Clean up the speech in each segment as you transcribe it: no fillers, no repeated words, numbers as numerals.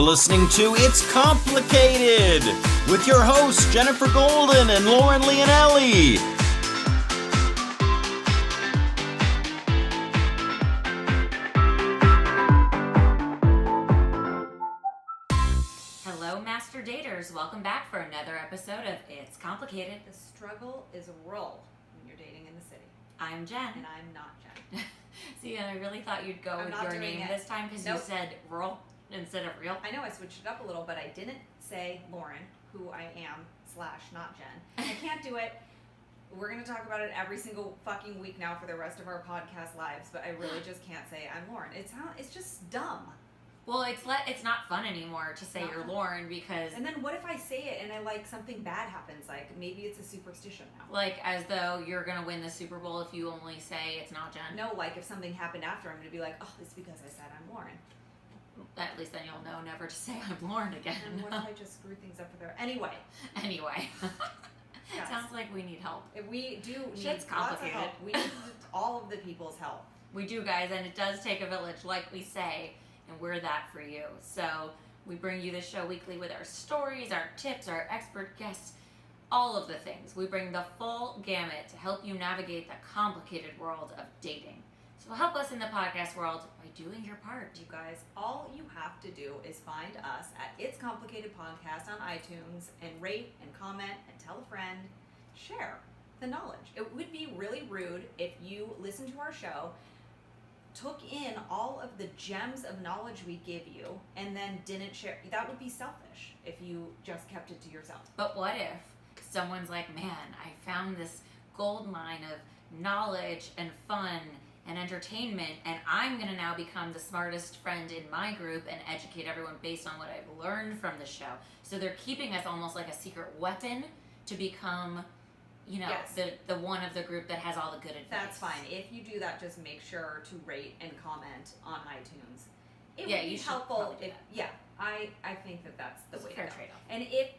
listening to It's Complicated with your hosts Jennifer Golden and Lauren Leonelli. Hello, Master Daters. Welcome back for another episode of It's Complicated. The struggle is real when you're dating in the city. I'm Jen. And I'm not Jen. See, I really thought you'd go with your name this time because you said rural instead of real. I know, I switched it up a little, but I didn't say Lauren, who I am, / not Jen. I can't do it. We're going to talk about it every single fucking week now for the rest of our podcast lives, but I really just can't say I'm Lauren. It's just dumb. Well, it's not fun anymore to say you're Lauren because... And then what if I say it and something bad happens? Like, maybe it's a superstition now. Like, as though you're going to win the Super Bowl if you only say it's not Jen? No, like, if something happened after, I'm going to be like, oh, it's because I said I'm Lauren. At least then you'll know never to say I'm Lauren again. And what if I just screw things up for her? Anyway. It sounds like we need help. If we do need Shit's complicated. Lots of help. We need all of the people's help. We do, guys, and it does take a village, like we say, and we're that for you. So we bring you this show weekly with our stories, our tips, our expert guests, all of the things. We bring the full gamut to help you navigate the complicated world of dating. So help us in the podcast world by doing your part. You guys, all you have to do is find us at It's Complicated Podcast on iTunes and rate and comment and tell a friend. Share the knowledge. It would be really rude if you listen to our show, took in all of the gems of knowledge we give you, and then didn't share. That would be selfish if you just kept it to yourself. But what if someone's like, man, I found this gold mine of knowledge and fun and entertainment, and I'm going to now become the smartest friend in my group and educate everyone based on what I've learned from the show. So they're keeping us almost like a secret weapon to become, yes, the one of the group that has all the good advice. That's fine. If you do that, just make sure to rate and comment on iTunes. It would be helpful if, I think that's the way to go. Trade-off. And if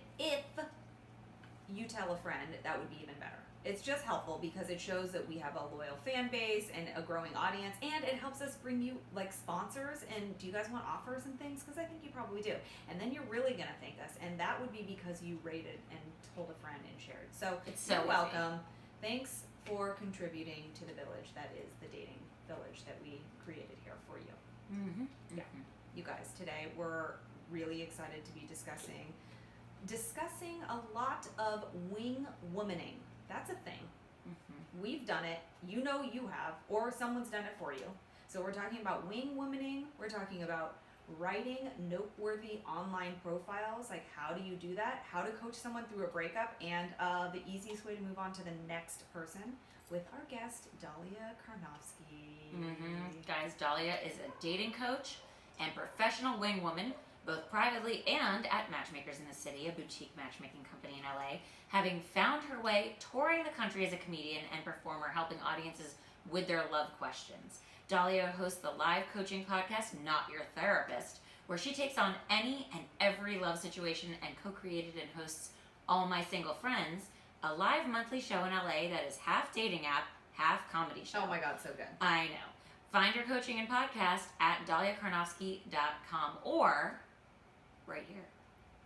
you tell a friend, that would be even better. It's just helpful because it shows that we have a loyal fan base and a growing audience, and it helps us bring you sponsors. And do you guys want offers and things? Because I think you probably do. And then you're really gonna thank us, and that would be because you rated and told a friend and shared. So you're welcome. Thanks for contributing to the village that is the dating village that we created here for you. Mm-hmm. Yeah, you guys. Today we're really excited to be discussing a lot of wing womaning. That's a thing. Mm-hmm. We've done it. You know you have, or someone's done it for you. So we're talking about wing womaning. We're talking about writing noteworthy online profiles. Like, how do you do that? How to coach someone through a breakup, and the easiest way to move on to the next person with our guest, Daliya Karnofsky. Mm-hmm. Guys, Daliya is a dating coach and professional wing woman, both privately and at Matchmakers in the City, a boutique matchmaking company in LA, having found her way touring the country as a comedian and performer, helping audiences with their love questions. Daliya hosts the live coaching podcast, Not Your Therapist, where she takes on any and every love situation, and co-created and hosts All My Single Friends, a live monthly show in LA that is half dating app, half comedy show. Oh my God, so good. I know. Find her coaching and podcast at daliyakarnofsky.com or right here.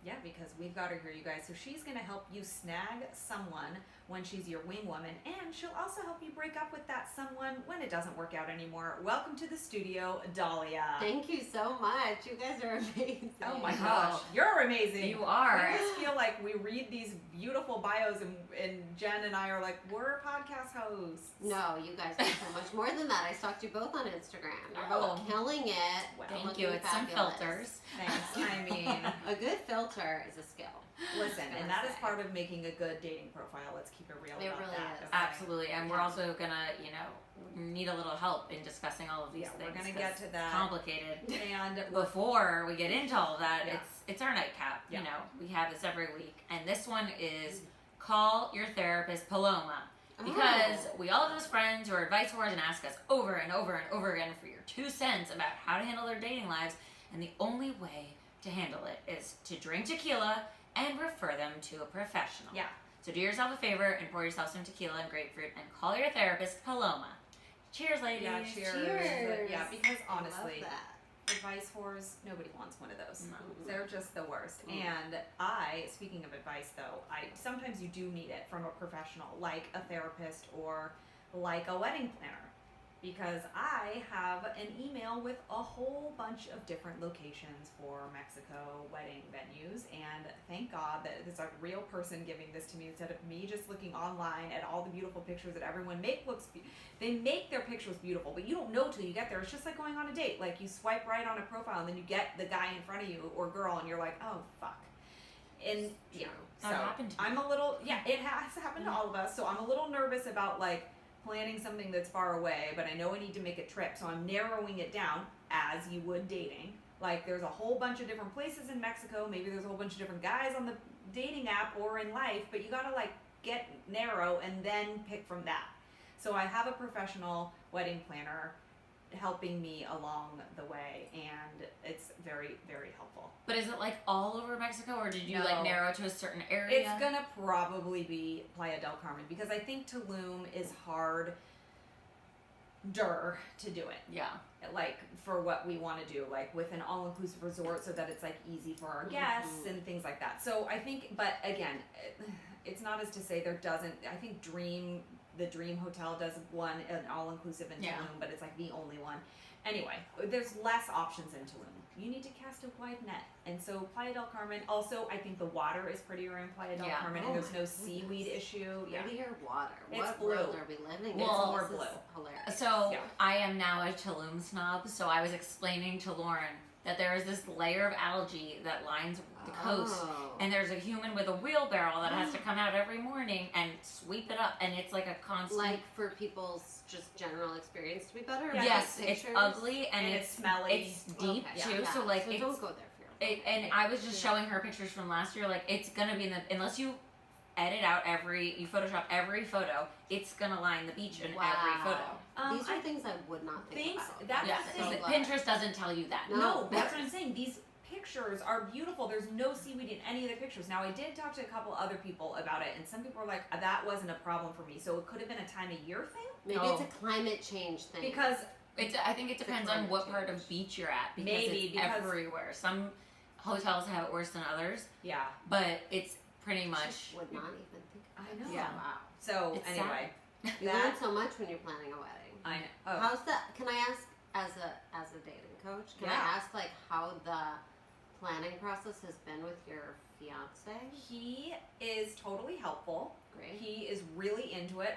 Yeah, because we've got her here, you guys. So she's going to help you snag someone when she's your wing woman, and she'll also help you break up with that someone when it doesn't work out anymore. Welcome to the studio, Daliya. Thank you so much. You guys are amazing. Oh my gosh, you're amazing. You are. I just feel like we read these beautiful bios, and Jen and I are like, we're podcast hosts. No, you guys are so much more than that. I stalked you both on Instagram. You're both killing it. Well, thank you. It's some filters. Thanks. I mean, a good filter is a skill. Listen, and that is part of making a good dating profile. Let's keep it real about really that. is. Okay? Absolutely. And we're also going to, need a little help in discussing all of these things. We're going to get to that. It's complicated. And before we get into all of that, it's our nightcap. Yeah. We have this every week. And this one is Call Your Therapist, Paloma. Because we all have those friends who are advice whores and ask us over and over and over again for your 2 cents about how to handle their dating lives. And the only way to handle it is to drink tequila and refer them to a professional. Yeah. So do yourself a favor and pour yourself some tequila and grapefruit and call your therapist, Paloma. Cheers, ladies. Yeah, cheers. Cheers. Yeah, because I honestly, love that. advice whores, nobody wants one of those. No. They're just the worst. And speaking of advice though, sometimes you do need it from a professional, like a therapist or like a wedding planner. Because I have an email with a whole bunch of different locations for Mexico wedding venues, and thank God that there's a real person giving this to me instead of me just looking online at all the beautiful pictures that everyone they make their pictures beautiful, but you don't know till you get there. It's just like going on a date. Like you swipe right on a profile and then you get the guy in front of you or girl and you're like, oh fuck. And yeah, so That happened to me. I'm a little, it has happened to all of us, so I'm a little nervous about like planning something that's far away, but I know I need to make a trip, so I'm narrowing it down as you would dating. Like there's a whole bunch of different places in Mexico, maybe there's a whole bunch of different guys on the dating app or in life, but you gotta like get narrow and then pick from that. So I have a professional wedding planner helping me along the way, and it's very, very helpful. But is it like all over Mexico, or did you No. like narrow to a certain area? It's gonna probably be Playa del Carmen because I think Tulum is harder to do it. Yeah. Like for what we want to do, like with an all-inclusive resort, so that it's like easy for our guests and things like that. So I think, but again, it's not as to say there doesn't. I think the Dream Hotel does one, an all-inclusive in Tulum, but it's like the only one. Anyway, there's less options in Tulum. You need to cast a wide net. And so Playa del Carmen, also I think the water is prettier in Playa del Carmen, and there's no seaweed issue. Prettier water. It's What blue. world are we living in? It's more This is blue. Hilarious. So Yeah. I am now a Tulum snob, so I was explaining to Lauren that there is this layer of algae that lines the coast, and there's a human with a wheelbarrow that has to come out every morning and sweep it up, and it's like a constant. Like for people's just general experience to be better. Yeah. Yes, Like it's pictures? ugly and it's smelly. It's deep Okay. too, Yeah. so like it's. don't go there for your And I was just showing her pictures from last year. Like it's gonna be unless you edit out you Photoshop every photo, it's gonna line the beach in every photo. These are things I would not think about. That's Yeah, the thing. Pinterest doesn't tell you that. No, that's what I'm saying. These pictures are beautiful. There's no seaweed in any of the pictures. Now, I did talk to a couple other people about it, and some people were like, that wasn't a problem for me. So it could have been a time of year thing? Maybe Oh. it's a climate change thing. Because I think it depends on what part of beach you're at, because Maybe, it's because- everywhere. Some hotels have it worse than others, yeah, but it's pretty I much. would not even think about I know. Yeah. Wow. So It's anyway, You learn so much when you're planning a wedding. I know. Oh. How's that? Can I ask, as a dating coach, can I Yeah. ask like how the planning process has been with your fiance? He is totally helpful. Great. He is really into it,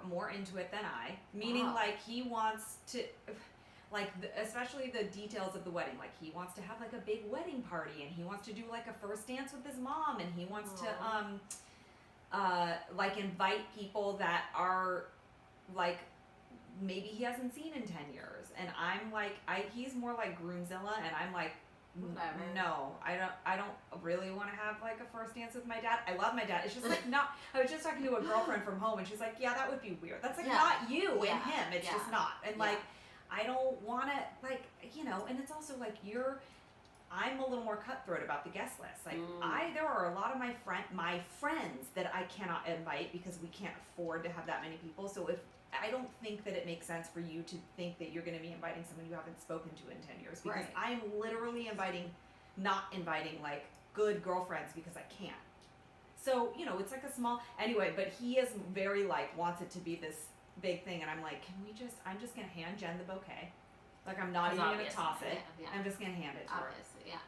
more into it than I. Meaning, Wow. like, he wants to, like, especially the details of the wedding. Like, he wants to have, like, a big wedding party, and he wants to do, like, a first dance with his mom, and he wants to, like, invite people that are, like, maybe he hasn't seen in 10 years. And I'm, like, he's more like Groomzilla, and I'm, like, Whatever. no, I don't really want to have like a first dance with my dad. I love my dad. It's just like not. I was just talking to a girlfriend from home, and she's like, "Yeah, that would be weird. That's like not you and him. It's just not." And like, I don't want to like And it's also like I'm a little more cutthroat about the guest list. Like there are a lot of my friends that I cannot invite because we can't afford to have that many people. So I don't think that it makes sense for you to think that you're going to be inviting someone you haven't spoken to in 10 years. Because I am literally not inviting like good girlfriends because I can't. So, it's like a small, anyway, but he is very like, wants it to be this big thing. And I'm like, I'm just going to hand Jen the bouquet. Like, I'm not even going to toss it. Yeah. I'm just going to hand it to her. Obviously, yeah.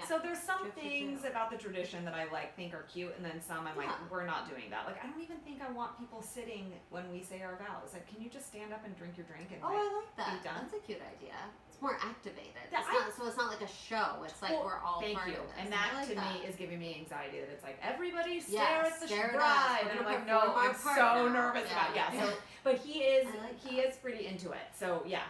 So there's some True. things about the tradition that I like think are cute, and then some I'm like, we're not doing that. Like, I don't even think I want people sitting when we say our vows. Like, can you just stand up and drink your drink and I like that. be done? That's a cute idea. It's more activated. Yeah, So it's not like a show. It's like we're all thank part you. of this. And I that like to that. me is giving me anxiety that it's like everybody stare at the stare at us. bride, We're and I'm gonna like, no, perform our I'm part so now. nervous about So, but he is pretty into it. So yeah,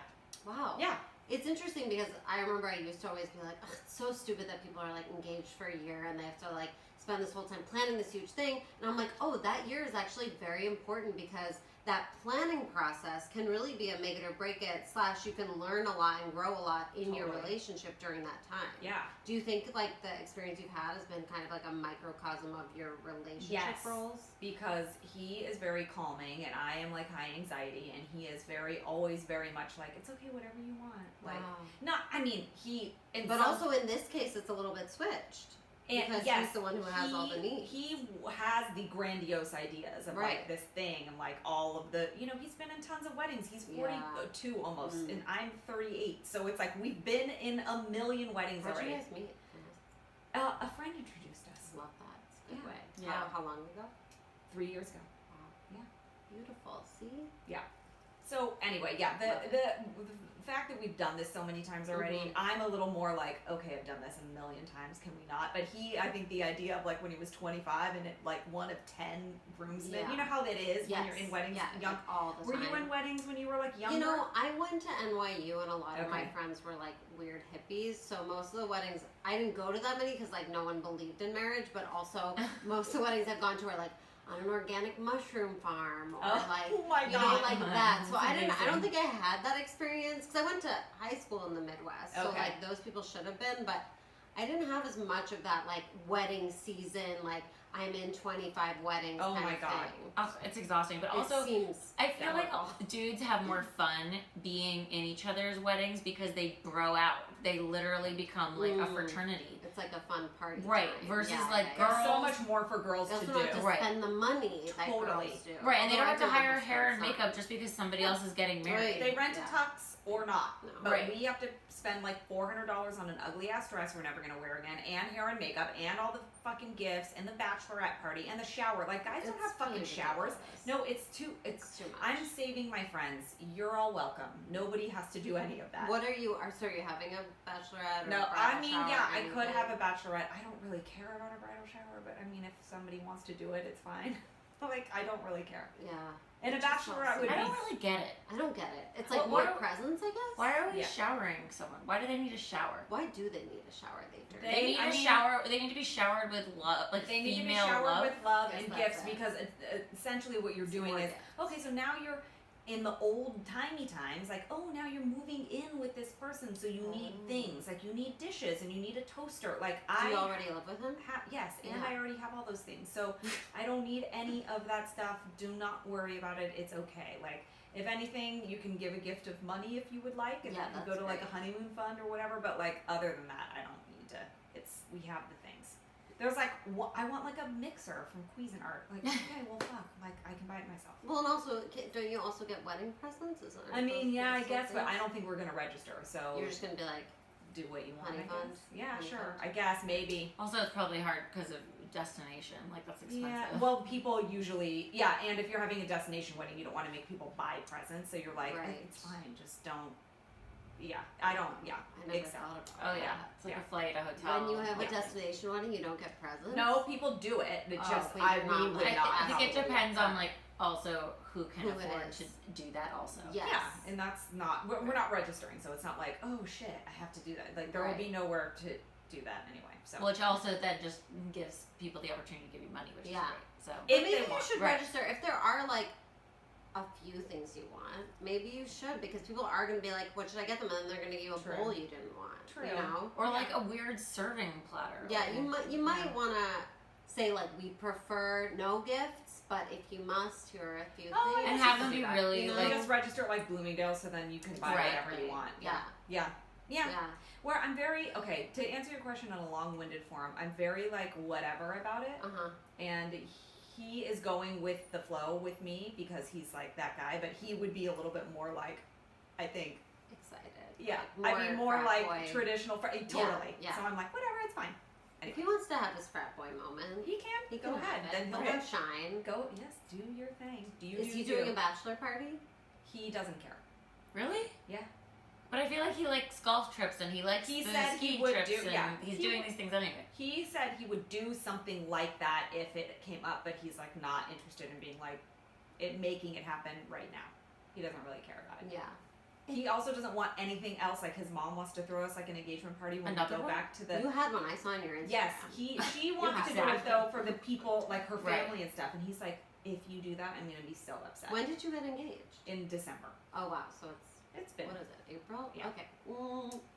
Wow. yeah. It's interesting because I remember I used to always be like, oh, it's so stupid that people are like engaged for a year and they have to like spend this whole time planning this huge thing. And I'm like, oh, that year is actually very important because that planning process can really be a make it or break it, / you can learn a lot and grow a lot in your relationship during that time. Yeah. Do you think like the experience you've had has been kind of like a microcosm of your relationship roles? Because he is very calming and I am like high anxiety, and he is always very much like, it's okay, whatever you want. Like, But also in this case, it's a little bit switched. Because he's the one who has all the needs. He has the grandiose ideas of like this thing and like all of the, he's been in tons of weddings. He's 42 almost, and I'm 38. So it's like we've been in a million weddings already. How'd you guys meet? A friend introduced us. Love that. It's a good way. Yeah. How long ago? 3 years ago. Wow. Yeah. Beautiful. See? Yeah. So anyway, the fact that we've done this so many times already, I'm a little more like, okay, I've done this a million times, can we not? But I think the idea of like when he was 25 and like one of 10 groomsmen, you know how that is when you're in weddings young. Like all the Were time. you in weddings when you were like younger? You know, I went to NYU and a lot of my friends were like weird hippies, so most of the weddings, I didn't go to that many because like no one believed in marriage, but also most of the weddings I've gone to are like on an organic mushroom farm or like like that. So I don't think I had that experience because I went to high school in the Midwest. So like those people should have been, but I didn't have as much of that like wedding season, like I'm in 25 weddings. Oh my god, it's exhausting. But also, I feel like dudes have more fun being in each other's weddings because they bro out. They literally become like a fraternity. It's like a fun party, right? time. Versus like girls. There's so much more for girls to do. Don't have to spend the money that girls do. Right, and they don't have to hire hair and makeup just because somebody else is getting married. They rent a tux or not, but we have to spend like $400 on an ugly ass dress we're never gonna wear again, and hair and makeup, and all the fucking gifts, and the bachelorette party, and the shower. Like guys don't have fucking showers. No, it's too much. I'm saving my friends. You're all welcome. Nobody has to do any of that. What are you? So are you having a bachelorette? Or no, a bridal I mean, shower I could have a bachelorette. I don't really care about a bridal shower, but I mean, if somebody wants to do it, it's fine. Like, I don't really care. Yeah. And a bachelorette would be... I don't really get it. I don't get it. It's like more presents, I guess. Why are we showering someone? Why do they need a shower? Why do they need a shower? They need a shower. They need to be showered with love, like they need female to be showered love. with love and gifts, because essentially what you're doing is, okay, so now you're in the old-timey times, like, oh, now you're moving in with this person, so you need things, like you need dishes and you need a toaster. Like, do you already live with him? Yes, and I already have all those things, so I don't need any of that stuff. Do not worry about it. It's okay. Like, if anything, you can give a gift of money if you would like, and go to like a honeymoon fund or whatever. But like, other than that, I don't need to. We have the things. There's like, I want like a mixer from Cuisinart. Like, okay, well, fuck, like I can buy it myself. Well, and also, don't you also get wedding presents? I mean, yeah, I guess, but I don't think we're gonna register. So you're just gonna be like, do what you want. Honey fund. Yeah, sure. I guess maybe. Also, it's probably hard because of destination. Like that's expensive. Yeah. Well, people usually, and if you're having a destination wedding, you don't want to make people buy presents. So you're like, it's fine, just don't. Yeah, I don't. Yeah, I never thought about. Oh yeah, it's like a flight, a hotel. When you have a destination wedding, you don't get presents. No, people do it. It just I think it depends on like also who can afford to do that. Also, yes. Yeah, and that's not. We're not registering, so it's not like, oh shit, I have to do that. Like there will be nowhere to do that anyway. So which also then just gives people the opportunity to give you money, which is great. So maybe you should register if there are like a few things you want. Maybe you should, because people are going to be like, what should I get them? And then they're going to give you a bowl you didn't want. True. You know? Or like a weird serving platter. Yeah, you might want to say like, we prefer no gifts, but if you must, here are a few things. And have them be really like, just register at like Bloomingdale's, so then you can buy whatever you want. Yeah. Where I'm very, okay, to answer your question in a long-winded form, I'm very like whatever about it. And he is going with the flow with me because he's like that guy, but he would be a little bit more like, I think, excited. Yeah, I mean more like traditional. Totally. Yeah. So I'm like, whatever, it's fine. If he wants to have his frat boy moment, he can. He go ahead. Then he'll shine. Go. Yes. Do your thing. Is he doing a bachelor party? He doesn't care. Really? Yeah. But I feel like he likes golf trips and he likes ski trips and he's doing these things anyway. He said he would do something like that if it came up, but he's like not interested in being like making it happen right now. He doesn't really care about it. Yeah. He also doesn't want anything else. Like his mom wants to throw us like an engagement party when Another we go one? back to the. You had one. I saw on your Instagram. Yes, she wants to do have it though for the people like her Right. family and stuff, and he's like, if you do that, I'm gonna be so upset. When did you get engaged? In December. Oh wow, so It's been. what is it? April? Yeah. Okay.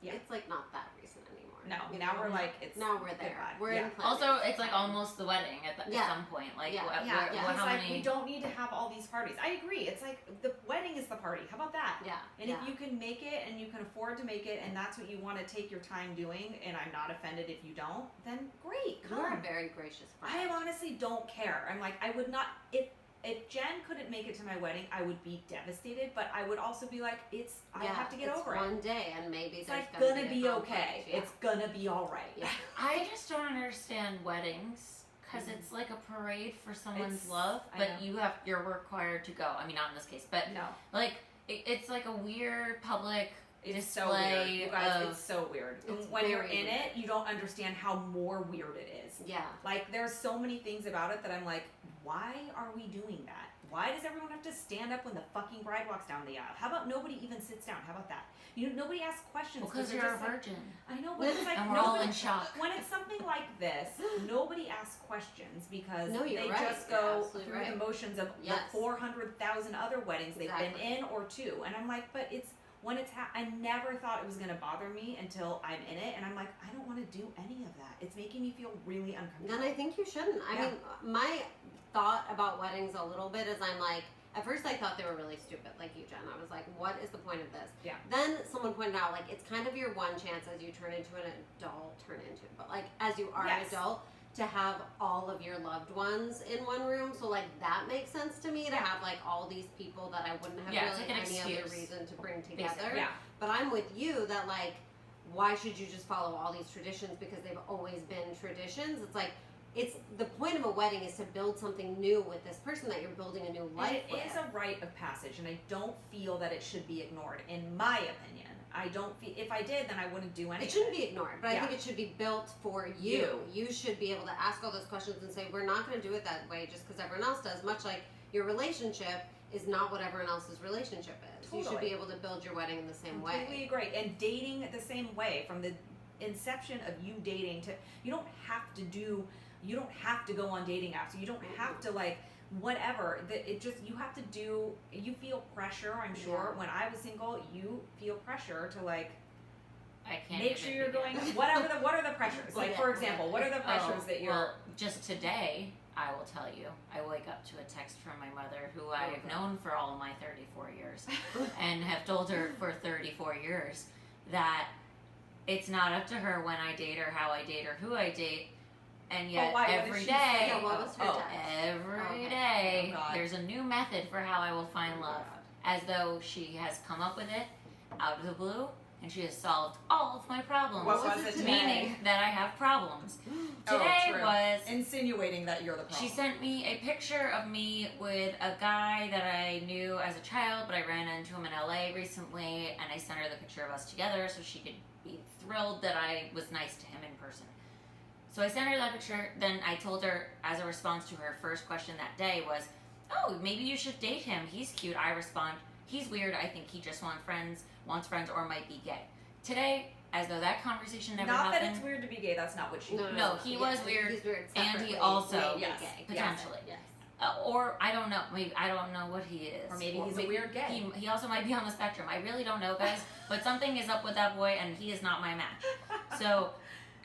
Yeah. It's like not that recent anymore. No, You now know? we're like it's. Now we're there. goodbye. We're yeah. in planning. Also, it's like almost the wedding at Yeah. some point. Like, Yeah. Yeah, how he's like, many? we don't need to have all these parties. I agree. It's like the wedding is the party. How about that? Yeah. And if you can make it and you can afford to make it and that's what you want to take your time doing, and I'm not offended if you don't, then great, come. You're a very gracious I friend. honestly don't care. I'm like, I would not, if Jen couldn't make it to my wedding, I would be devastated, but I would also be like, I have to get it's over it. one day, and maybe It's there's like gonna gonna be be a okay. conflict, yeah. It's gonna be alright. Yeah. I just don't understand weddings because it's like a parade for someone's It's- love, I but know. you're required to go. I mean, not in this case, but No. like it's like a weird public It's so weird. display You guys, of. it's so weird. It's When you're very in weird. it, you don't understand how more weird it is. Yeah. Like, there's so many things about it that I'm like, why are we doing that? Why does everyone have to stand up when the fucking bride walks down the aisle? How about nobody even sits down? How about that? Nobody asks questions. Because they're you're a just like, virgin. I know, but it's like And we're all nobody, in shock. when it's something like this, nobody asks questions because No, you're they right. just You're go absolutely through right. the motions of Yes. the 400,000 other weddings they've been Exactly. in or two. And I'm like, but it's when it's I never thought it was going to bother me until I'm in it, and I'm like, I don't want to do any of that. It's making me feel really uncomfortable. Then I think you shouldn't. I Yeah. mean, my thought about weddings a little bit is I'm like, at first I thought they were really stupid, like you, Jen. I was like, what is the point of this? Yeah. Then someone pointed out, like, it's kind of your one chance as you turn into an adult, but like, as you are Yes. an adult, to have all of your loved ones in one room. So, like, that makes sense to me to have, like, all these people that I wouldn't have Yeah, it's really like an any other excuse. reason to bring together. Basically. Yeah. But I'm with you that, like, why should you just follow all these traditions because they've always been traditions? It's like, it's the point of a wedding is to build something new with this person that you're building a new life And with. it is a rite of passage, and I don't feel that it should be ignored, in my opinion. I don't feel, if I did, then I wouldn't do anything. It shouldn't be ignored, but I Yeah. think it should be built for you. You should be able to ask all those questions and say, we're not going to do it that way just because everyone else does, much like your relationship is not what everyone else's relationship is. You should Totally. be able to build your wedding in the same Completely way. agree. And dating the same way, from the inception of you dating to, you don't have to go on dating apps. You don't have to, like, whatever. It just, you have to do, you feel pressure, I'm sure. Yeah. When I was single, you feel pressure to, like, I can't make even sure you're begin. going, what are the pressures? Like, Yeah. for example, what are the pressures that you're, Well, just today, I will tell you, I wake up to a text from my mother, who I have known for all of my 34 years, and have told her for 34 years that it's not up to her when I date her, how I date her, who I date, and yet why? What did every she day, say? Yeah, what was her text? every Okay. day, Oh, God. there's a new method for how I will find love, as though she has come up with it out of the blue, and she has solved all of my problems. What was it today? Meaning that I have problems. Oh, Today true. was insinuating that you're the problem. she sent me a picture of me with a guy that I knew as a child, but I ran into him in LA recently, and I sent her the picture of us together so she could be thrilled that I was nice to him in person. So I sent her that picture, then I told her, as a response to her first question that day was, oh, maybe you should date him, he's cute. I respond, he's weird, I think he just wants friends, or might be gay. Today, as though that conversation never not happened. that it's weird to be gay, that's not what she No, he was weird, He's weird and he separately, also- maybe Yes. gay. Potentially. Yes. Or I don't know. Maybe I don't know what he is. Or maybe he's a weird gay. He also might be on the spectrum. I really don't know, guys. But something is up with that boy, and he is not my match. So,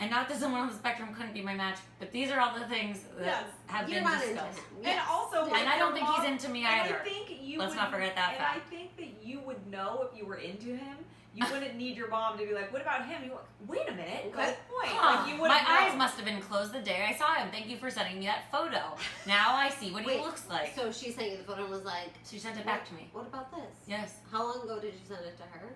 and not that someone on the spectrum couldn't be my match, but these are all the things that Yes. have You're been not into discussed. him. And Yes. also, And I don't think he's into me and either. I think you Let's would, not forget that and fact. I think that you would know if you were into him. You wouldn't need your mom to be like, "What about him?" You wait a minute. Okay. Good point. Huh. Like, you My wouldn't eyes know. must have been closed the day I saw him. Thank you for sending me that photo. Now I see what he Wait, looks like. So she sent you the photo and was like, She sent it back to me. what about this? Yes, How long ago did you send it to her?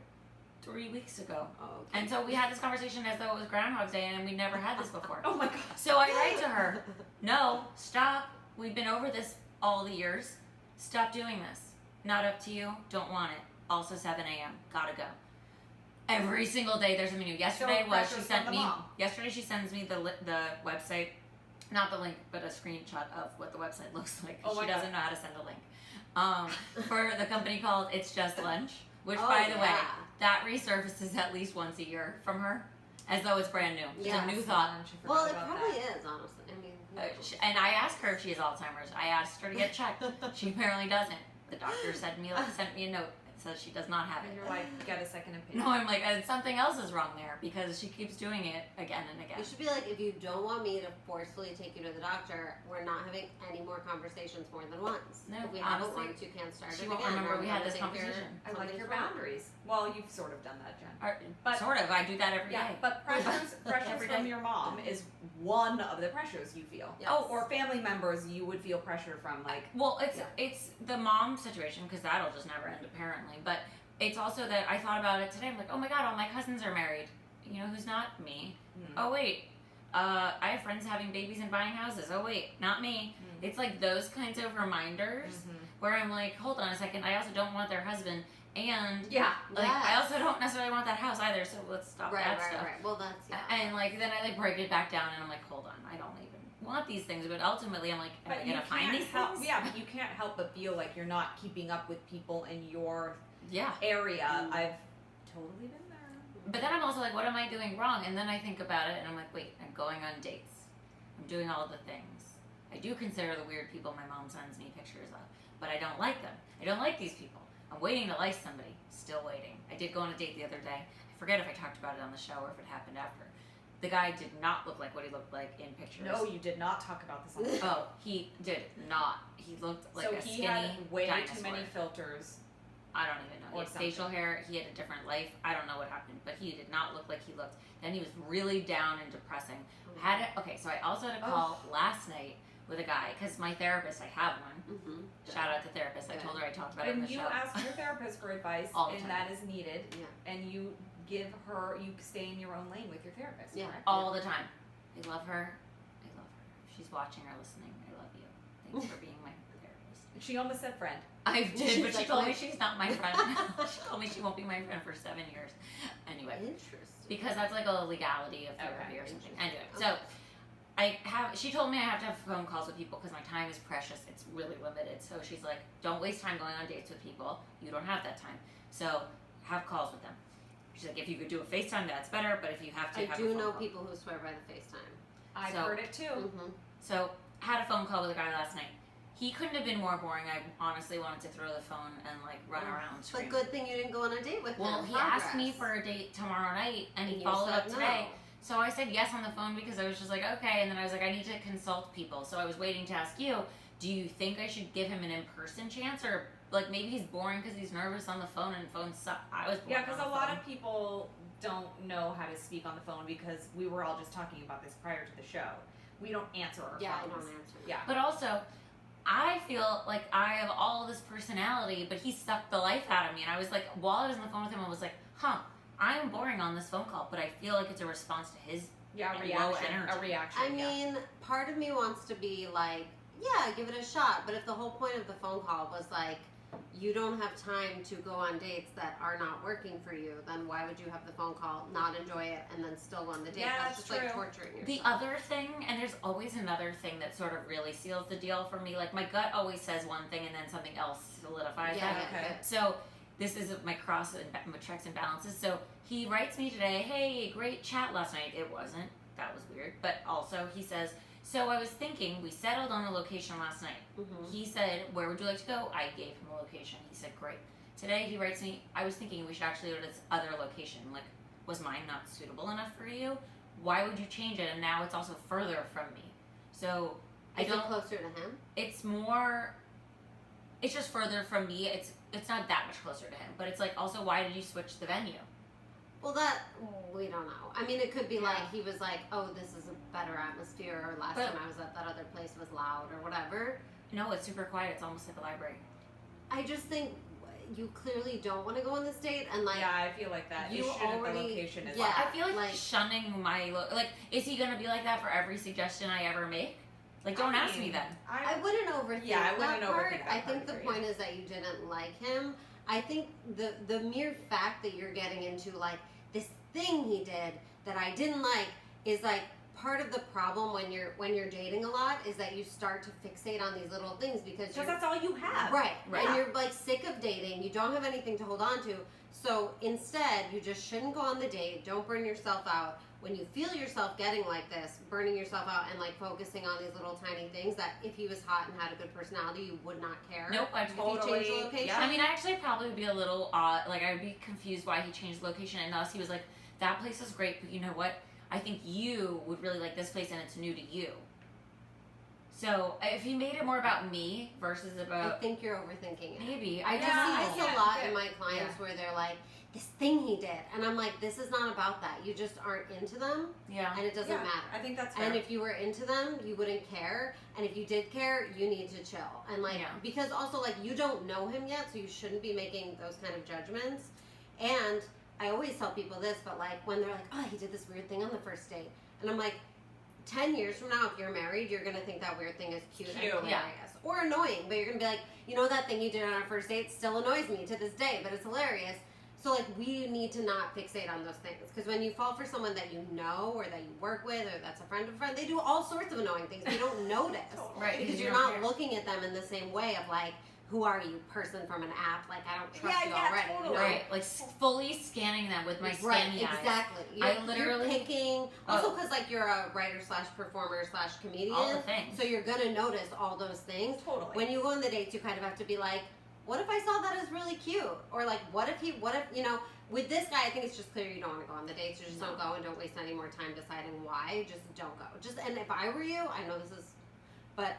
3 weeks ago. Oh, okay. And so we had this conversation as though it was Groundhog's Day, and we never had this before. Oh my god. So I write to her, no, stop. We've been over this all the years. Stop doing this. Not up to you. Don't want it. Also 7 a.m. Gotta go. Every single day there's something new. Yesterday So was she pressures sent from the me. mom. Yesterday she sends me the website, not the link, but a screenshot of what the website looks like. Oh my She doesn't know how to send a link. For the company called It's Just Lunch, Which, Oh, by the way, yeah. that resurfaces at least once a year from her, as though it's brand new. It's Yes. a new thought. Well, it probably is, honestly. I mean, And I asked her if she has Alzheimer's. I asked her to get checked. She apparently doesn't. The doctor sent me a note that says she does not have And it. you're like, get a second opinion. No, I'm like, something else is wrong there because she keeps doing it again and again. you should be like, if you don't want me to forcefully take you to the doctor, we're not having any more conversations more than once. No, if we have it honestly, once, you can't start she it won't again. remember or we I'm had gonna this think you're- conversation. I like something's your wrong. boundaries. Well, you've sort of done that, Jen. But sort of, I do that every day. Yeah, but pressures Every from day. your mom is one of the pressures you feel. Yes. Oh, or family members you would feel pressure from, like. Well, it's the mom situation because that'll just never end apparently. But it's also that I thought about it today. I'm like, oh my god, all my cousins are married. You know who's not me? Oh wait, I have friends having babies and buying houses. Oh wait, not me. It's like those kinds of reminders where I'm like, hold on a second. I also don't want their husband, and Yeah. like Yes. I also don't necessarily want that house either. So let's stop that stuff. Right. Well, that's And like then I like break it back down and I'm like, hold on, I don't even want these things. But ultimately I'm like, am I gonna find these help. things? Yeah, but you can't help but feel like you're not keeping up with people in your Yeah. area. I've totally been there. But then I'm also like, what am I doing wrong? And then I think about it and I'm like, wait, I'm going on dates. I'm doing all of the things. I do consider the weird people my mom sends me pictures of, but I don't like them. I don't like these people. I'm waiting to like somebody. Still waiting. I did go on a date the other day. I forget if I talked about it on the show or if it happened after. The guy did not look like what he looked like in pictures. No, you did not talk about this on the show. Oh, he did not. He looked like So a he skinny had way dinosaur. too many filters. I don't even know. He Or had facial hair. He had a different life. I don't know what happened, but he did not look like he looked. Then he was really down and depressing. So I also had a call last night with a guy because my therapist, I have one. Shout out to therapist. I Good. told her I talked about it in And the you show. ask your therapist for advice, All the and time. that is needed. Yeah. And you stay in your own lane with your therapist. Yeah. Correct? All the time. I love her. I love her. If she's watching or listening, I love you. Thanks for being my therapist. She almost said friend. I did, but She's she like, told me "What?" she's not my friend. She told me she won't be my friend for 7 years. Anyway. Interesting. Because that's like a legality of therapy Okay. or something. Anyway, so she told me I have to have phone calls with people because my time is precious. It's really limited. So she's like, don't waste time going on dates with people. You don't have that time. So have calls with them. She's like, if you could do a FaceTime, that's better. But if you have to, I have a do phone know call. people who swear by the FaceTime. I've So- heard it too. Mm-hmm. So had a phone call with a guy last night. He couldn't have been more boring. I honestly wanted to throw the phone and like run around. But Scream. good thing you didn't go on a date with Well, him. he asked me for a date tomorrow night, and he you followed said up today. no. So I said yes on the phone because I was just like, okay. And then I was like, I need to consult people. So I was waiting to ask you, do you think I should give him an in-person chance? Or like maybe he's boring because he's nervous on the phone and phones suck. I was boring Yeah, because on a the lot phone. of people don't know how to speak on the phone because we were all just talking about this prior to the show. We don't answer our Yeah, I phones. don't answer. Yeah. But also, I feel like I have all this personality, but he sucked the life out of me. And I was like, while I was on the phone with him, I was like, I'm boring on this phone call, but I feel like it's a response to his Yeah, low reaction. energy. A reaction. I mean, part of me wants to be like, yeah, give it a shot. But if the whole point of the phone call was like, you don't have time to go on dates that are not working for you, then why would you have the phone call, not enjoy it, and then still go on the date? Yeah, that's that's just like true. torturing yourself. The other thing, and there's always another thing that sort of really seals the deal for me. Like my gut always says one thing, and then something else solidifies yeah, that. yeah, Okay. good. So this is my my checks and balances. So he writes me today, hey, great chat last night. It wasn't. That was weird. But also he says, so I was thinking, we settled on a location last night. Mhm. He said, where would you like to go? I gave him a location. He said, great. Today he writes me, I was thinking we should actually go to this other location. Like, was mine not suitable enough for you? Why would you change it? And now it's also further from me. So I Is it don't. closer to him? It's more. It's just further from me. It's not that much closer to him. But it's like also, why did you switch the venue? Well, that we don't know. I mean, it could be Yeah. like he was like, "Oh, this is a better atmosphere," or last But- time I was at that other place was loud, or whatever. No, it's super quiet. It's almost like a library. I just think you clearly don't want to go on this date, and like, Yeah, I feel like that. you You should at the already- location is yeah. I feel like, like- he's shunning my like. Is he gonna be like that for every suggestion I ever make? Like, don't ask me then. I wouldn't overthink Yeah, I that wouldn't part. overthink that I think part the for you. point is that you didn't like him. I think the mere fact that you're getting into like this thing he did that I didn't like is like part of the problem when you're dating a lot is that you start to fixate on these little things because Because you're that's all you have. right, Right. and you're like sick of of dating. You don't have anything to hold on to. So instead, you just shouldn't go on the date. Don't burn yourself out. When you feel yourself getting like this, burning yourself out and like focusing on these little tiny things that if he was hot and had a good personality, you would not care. Nope, I If he changed the location. I mean, I actually probably would be a little odd. Like, I would be confused why he changed the location. And thus, he was like, that place is great, but you know what? I think you would really like this place, and it's new to you. So, if he made it more about me versus I about... think you're overthinking it. Maybe. I just see this a lot in my clients where they're like, this thing he did. And I'm like, this is not about that. You just aren't into them. Yeah. And it doesn't matter. I think that's fair. And if you were into them, you wouldn't care. And if you did care, you need to chill. And like, because also like you don't know him yet, so you shouldn't be making those kind of judgments. And I always tell people this, but like when they're like, oh, he did this weird thing on the first date. And I'm like, 10 years from now, if you're married, you're going to think that weird thing is cute and hilarious. Or annoying, but you're going to be like, you know that thing you did on our first date still annoys me to this day, but it's hilarious. So like we need to not fixate on those things. Because when you fall for someone that you know or that you work with or that's a friend of a friend, they do all sorts of annoying things you don't notice. Right. Because you're not looking at them in the same way of like, who are you, person from an app? Like, I don't trust you already. Totally. You know? Right, like fully scanning them with my scanny eyes. Exactly. You're picking, also because like you're a writer / performer / comedian. All the things. So you're gonna notice all those things. Totally. When you go on the dates, you kind of have to be like, what if I saw that as really cute? Or like, what if, you know, with this guy, I think it's just clear you don't want to go on the dates. You just don't go and don't waste any more time deciding why. Just don't go. And if I were you, I know this is, but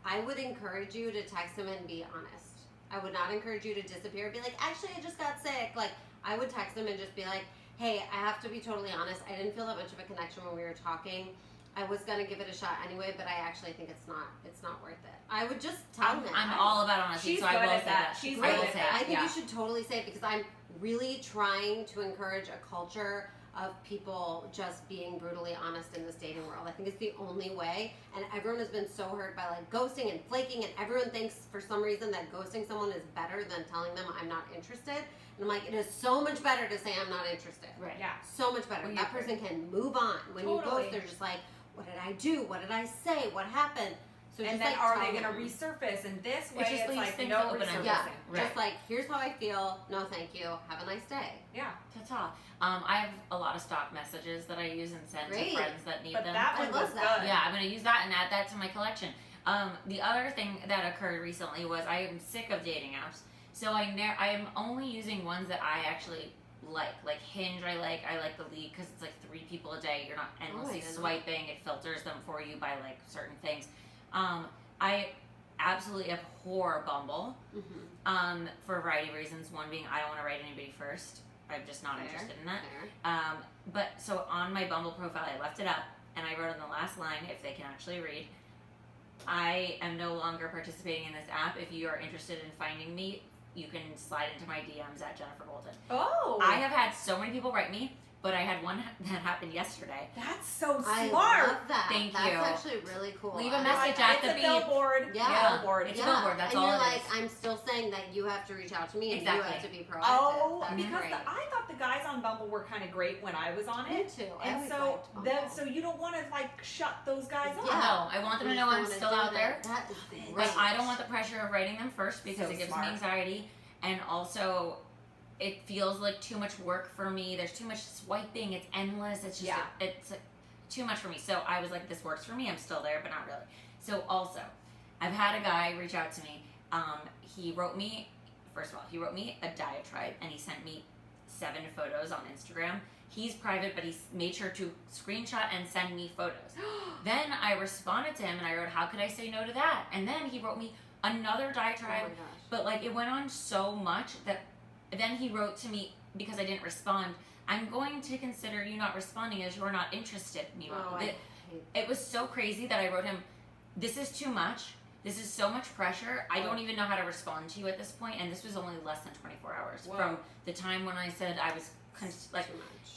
I would encourage you to text him and be honest. I would not encourage you to disappear and be like, actually, I just got sick. Like, I would text him and just be like, hey, I have to be totally honest. I didn't feel that much of a connection when we were talking. I was gonna give it a shot anyway, but I actually think it's not worth it. I would just tell him. I'm all about honesty, so I will say that. I think you should totally say it because I'm really trying to encourage a culture of people just being brutally honest in this dating world. I think it's the only way, and everyone has been so hurt by like ghosting and flaking, and everyone thinks for some reason that ghosting someone is better than telling them I'm not interested. And I'm like, it is so much better to say I'm not interested. Right. Yeah. So much better. That person can move on. When you ghost, they're just like, what did I do? What did I say? What happened? So and just then like, are they going to resurface in this way? It just leaves like things no open. resurfacing. Yeah, Right. just like, here's how I feel. No, thank you. Have a nice day. Yeah. Ta-ta. I have a lot of stock messages that I use and send to friends that need But them. that one was good. Yeah, I'm going to use that and add that to my collection. The other thing that occurred recently was I am sick of dating apps. So I am only using ones that I actually like Hinge. I like the League because it's like 3 people a day. You're not endlessly swiping. It filters them for you by like certain things. I absolutely abhor Bumble for a variety of reasons. One being I don't want to write anybody first. I'm just not interested in that. But so on my Bumble profile, I left it up and I wrote in the last line, if they can actually read, I am no longer participating in this app. If you are interested in finding me, you can slide into my DMs at Jennifer Golden. Oh. I have had so many people write me, but I had one that happened yesterday. That's so smart. I love that. Thank That's you. actually really cool. Leave a message at the It's a beep. billboard. Yeah. Billboard. It's a billboard. That's all and it you're like, is. I'm still saying that you have to reach out to me and you Exactly. have to be proactive. Oh, That's because great. I thought the guys on Bumble were kind of great when I was on Me it. too. I And always so liked Bumble. so you don't want to like shut those guys off. Yeah. No, I want them to know I'm still out there. That is great. But I don't want the pressure of writing them first because So it gives smart. me anxiety. And also, it feels like too much work for me. There's too much swiping. It's endless. It's just, it's too much for me. So I was like, this works for me. I'm still there, but not really. So also, I've had a guy reach out to me. He wrote me, first of all, he wrote me a diatribe and he sent me 7 photos on Instagram. He's private, but he made sure to screenshot and send me photos. Then I responded to him and I wrote, how could I say no to that? And then he wrote me another diatribe. Oh my gosh. But like it went on so much that then he wrote to me because I didn't respond, I'm going to consider you not responding as you're not interested. Meanwhile, it was so crazy that I wrote him, this is too much. This is so much pressure. I don't even know how to respond to you at this point. And this was only less than 24 hours from the time when I said I was like,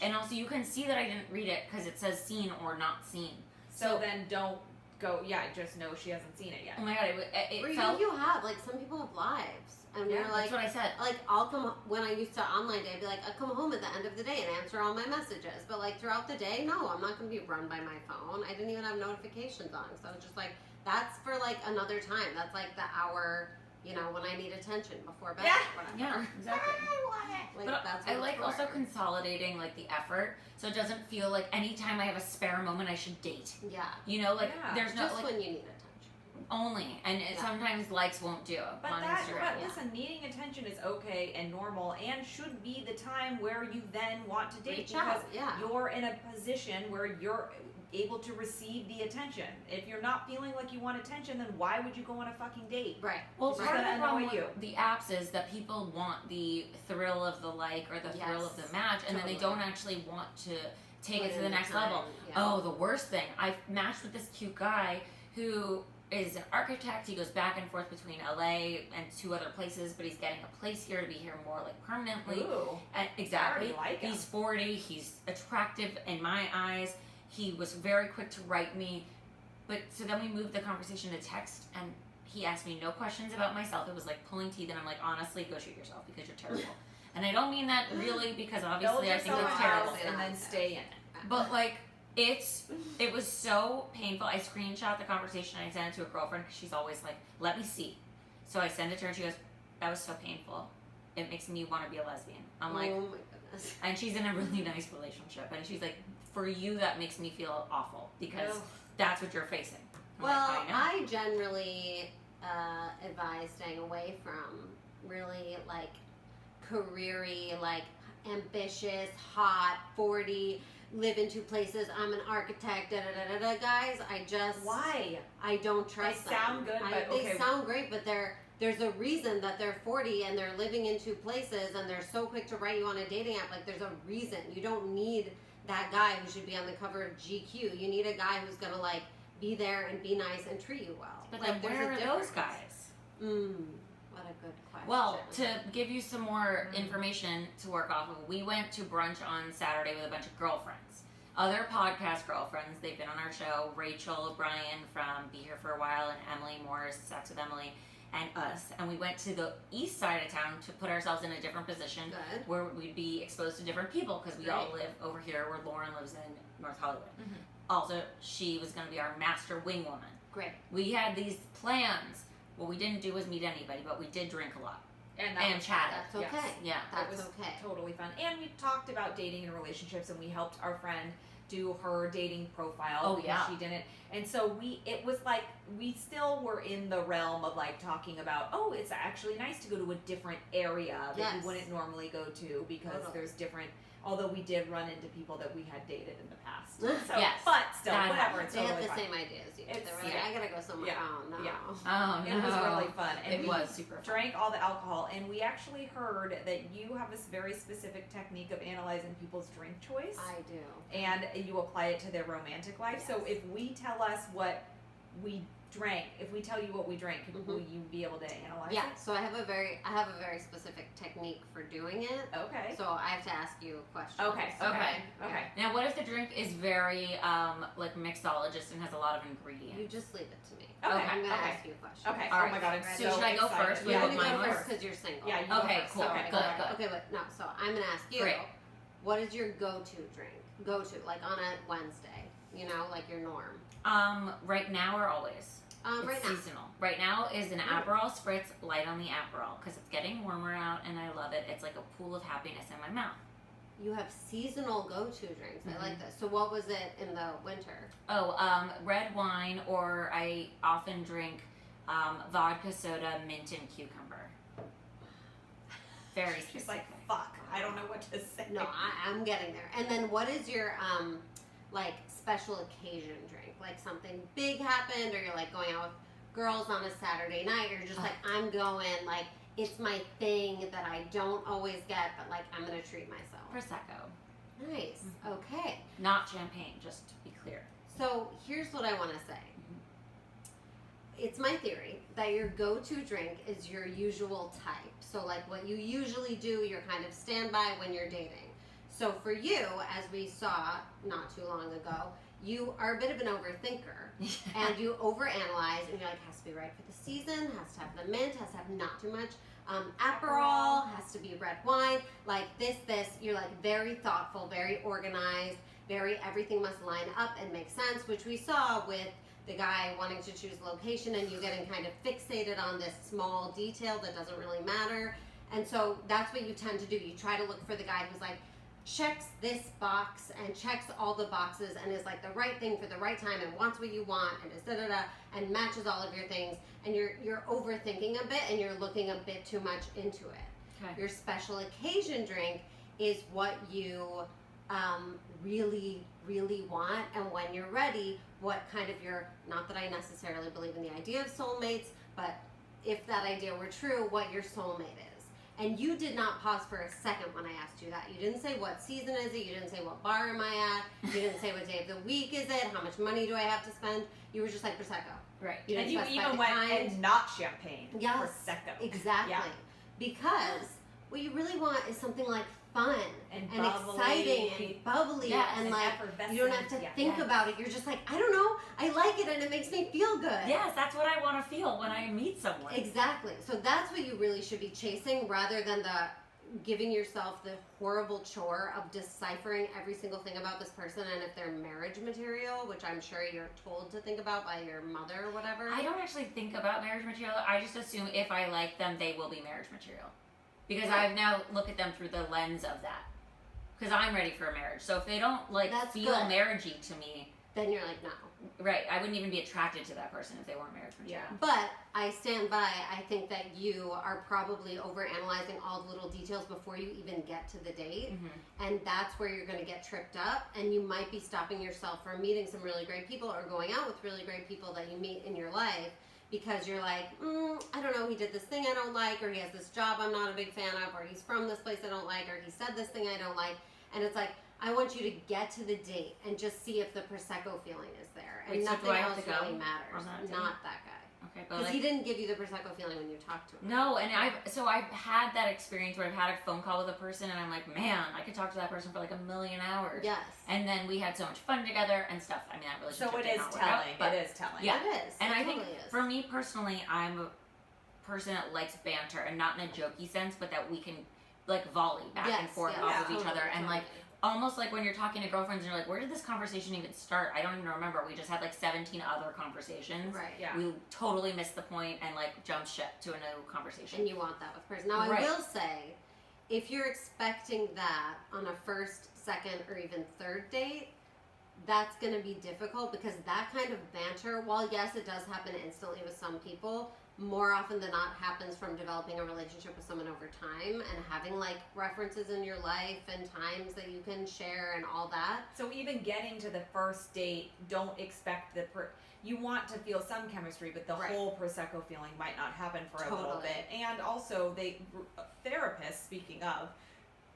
and also you can see that I didn't read it because it says seen or not seen. So then don't go. Yeah, just know she hasn't seen it yet. Oh my god, it Or felt. even if you have, like, some people have lives. And Yeah, you're like, That's what I said. like, I'll come, when I used to online day, I'd be like, I'd come home at the end of the day and answer all my messages. But, like, throughout the day, no, I'm not going to be run by my phone. I didn't even have notifications on. So, just like, that's for, like, another time. That's, like, the hour you know, when I need attention before bed. Yeah. Or whatever. Yeah, exactly. I want it. Like, But that's I what like it's also for. consolidating like the effort, so it doesn't feel like anytime I have a spare moment I should date. Yeah. You know, like Yeah. there's no Just like when you need attention. only, and Yeah. sometimes likes won't do But on that, Instagram. but listen, needing attention is okay and normal, and should be the time where you then want to date Reach because out, yeah. you're in a position where you're able to receive the attention. If you're not feeling like you want attention, then why would you go on a fucking date? Right. Well, It's part of gonna the problem annoy with the apps is that people want the thrill of the like or the thrill of Yes. the match, and then they Totally. don't actually want to take Put it to in the the next time, level. yeah. Oh, the worst thing. I matched with this cute guy who is an architect. He goes back and forth between LA and 2 other places, but he's getting a place here to be here more like permanently. Ooh. And exactly. I already like him. He's 40. He's attractive in my eyes. He was very quick to write me. But so then we moved the conversation to text, and he asked me no questions about myself. It was like pulling teeth, and I'm like, honestly, go shoot yourself because you're terrible. And I don't mean that really because obviously I think Build it's yourself a terrible. house and then stay in it. But like, it was so painful. I screenshot the conversation. I sent it to a girlfriend because she's always like, let me see. So I send it to her, and she goes, that was so painful. It makes me want to be a lesbian. I'm like, oh my goodness. and she's in a really nice relationship, and she's like, for you that makes me feel awful because Ugh. that's what you're facing. I'm Well, like, I know. I generally advise staying away from really like career-y, like ambitious, hot, 40, live in 2 places, I'm an architect, da da da da da guys. Why? I don't trust They them. sound good, but They okay. sound great, but there's a reason that they're 40 and they're living in 2 places and they're so quick to write you on a dating app. Like, there's a reason. You don't need that guy who should be on the cover of GQ. You need a guy who's gonna like be there and be nice and treat you well. But like, then there's where a are those difference. guys? What a good question. Well, to give you some more information to work off of, we went to brunch on Saturday with a bunch of girlfriends. Other podcast girlfriends, they've been on our show, Rachel O'Brien from Be Here For A While and Emily Morris, Sex with Emily, and us. And we went to the east side of town to put ourselves in a different position Good. where we'd be exposed to different people because we all live over here where Lauren lives in North Hollywood. Also, she was going to be our master wing woman. Great. We had these plans. What we didn't do was meet anybody, but we did drink a lot And and chatted. That's okay. Yeah. That That's was okay. totally fun. And we talked about dating and relationships, and we helped our friend do her dating profile. Oh, because yeah. she didn't. And so it was like we still were in the realm of like talking about, oh, it's actually nice to go to a different area that Yes. you wouldn't normally go to because Totally. there's different. Although we did run into people that we had dated in the past. So, Yes. but still, That whatever. happened. It's They totally have the fun. same idea as you. They It's- were like, yeah. I gotta go somewhere. Yeah. Oh no. Yeah. Oh, no. It was really fun. And It we was super fun. drank all the alcohol, and we actually heard that you have this very specific technique of analyzing people's drink choice, I do. and you apply it to their romantic life. So Yes. if we tell us what we drank, if we tell you what we drank, will you be able to analyze Yeah. it? So I have a very specific technique for doing it. Okay. So I have to ask you questions. Okay. Okay. Okay. Now, what if the drink is very like mixologist and has a lot of ingredients? You just leave it to me. Okay, I'm gonna okay. ask you a question. Okay. All Oh right. my god, I'm Ready? So so should I go excited. first with Yeah, what you mine go was? first. because you're single. Yeah. You Okay, go first. cool. Okay. Good, okay. good. Okay, but no. So I'm gonna ask you. Great. What is your go-to drink? Go-to, like on a Wednesday. You know, like your norm. Right now or always? It's Right now. seasonal. Right now is an Aperol Spritz light on the Aperol because it's getting warmer out and I love it. It's like a pool of happiness in my mouth. You have seasonal go-to drinks. I Mm-hmm. like this. So what was it in the winter? Oh, red wine, or I often drink vodka soda, mint and cucumber. Very specific. She's like, fuck. I don't know what to say. No, I'm getting there. And then what is your like special occasion drink? Like something big happened, or you're like going out with girls on a Saturday night, or you're just like, I'm going, like it's my thing that I don't always get, but like I'm gonna treat myself. Prosecco. Nice. Okay. Not champagne, just to be clear. So here's what I want to say. It's my theory that your go-to drink is your usual type. So like what you usually do, you're kind of standby when you're dating. So for you, as we saw not too long ago, you are a bit of an overthinker and you overanalyze and you're like, has to be right for the season, has to have the mint, has to have not too much. Aperol, has to be red wine, like this, you're like very thoughtful, very organized, very everything must line up and make sense, which we saw with the guy wanting to choose location and you getting kind of fixated on this small detail that doesn't really matter. And so that's what you tend to do. You try to look for the guy who's like, checks this box and checks all the boxes and is like the right thing for the right time and wants what you want and is da-da-da and matches all of your things, and you're overthinking a bit and you're looking a bit too much into it. Okay. Your special occasion drink is what you really, really want, and when you're ready, what kind of your, not that I necessarily believe in the idea of soulmates, but if that idea were true, what your soulmate is. And you did not pause for a second when I asked you that. You didn't say what season is it, you didn't say what bar am I at, you didn't say what day of the week is it, how much money do I have to spend. You were just like, Prosecco. Right. You And didn't you specify even the went kind. and not champagne. Yes, Prosecco. exactly. Yeah. Because what you really want is something like fun And and bubbly. exciting and bubbly Yes, and and like effervescent. you don't have to Yeah. think Yes. about it. You're just like, I don't know, I like it and it makes me feel good. Yes, that's what I want to feel when I meet someone. Exactly. So that's what you really should be chasing, rather than the giving yourself the horrible chore of deciphering every single thing about this person and if they're marriage material, which I'm sure you're told to think about by your mother or whatever. I don't actually think about marriage material. I just assume if I like them, they will be marriage material. Because Right. I've now look at them through the lens of that. Because I'm ready for a marriage. So if they don't like That's feel good. marriagey to me, Then you're like, no. right, I wouldn't even be attracted to that person if they weren't marriage material. Yeah. But I stand by, I think that you are probably overanalyzing all the little details before you even get to the date. Mhm. And that's where you're going to get tripped up, and you might be stopping yourself from meeting some really great people or going out with really great people that you meet in your life, because you're like, I don't know, he did this thing I don't like, or he has this job I'm not a big fan of, or he's from this place I don't like, or he said this thing I don't like. And it's like, I want you to get to the date and just see if the Prosecco feeling is there. And Wait, so nothing do I have else to go really matters. on that date? Not that guy. Okay, but Because like, he didn't give you the Prosecco feeling when you talked to him. no, and I've had that experience where I've had a phone call with a person and I'm like, man, I could talk to that person for like a million hours. Yes. And then we had so much fun together and stuff. I mean, that relationship So it did is not work out, telling. but It is telling. Yeah. It is. And It I think totally is. for me personally, I'm a person that likes banter, and not in a jokey sense, but that we can like volley back and Yes, forth yeah, off of each totally, other, and like totally. almost like when you're talking to girlfriends and you're like, where did this conversation even start? I don't even remember. We just had like 17 other conversations. Right. Yeah. We totally missed the point and like jumped ship to a new conversation. And you want that with person. Now, I Right. will say, if you're expecting that on a first, second, or even third date, that's going to be difficult, because that kind of banter, while yes, it does happen instantly with some people, more often than not happens from developing a relationship with someone over time and having like references in your life and times that you can share and all that. So even getting to the first date, don't expect you want to feel some chemistry, but the Right. whole Prosecco feeling might not happen for a little Totally. bit. And also, therapists, speaking of,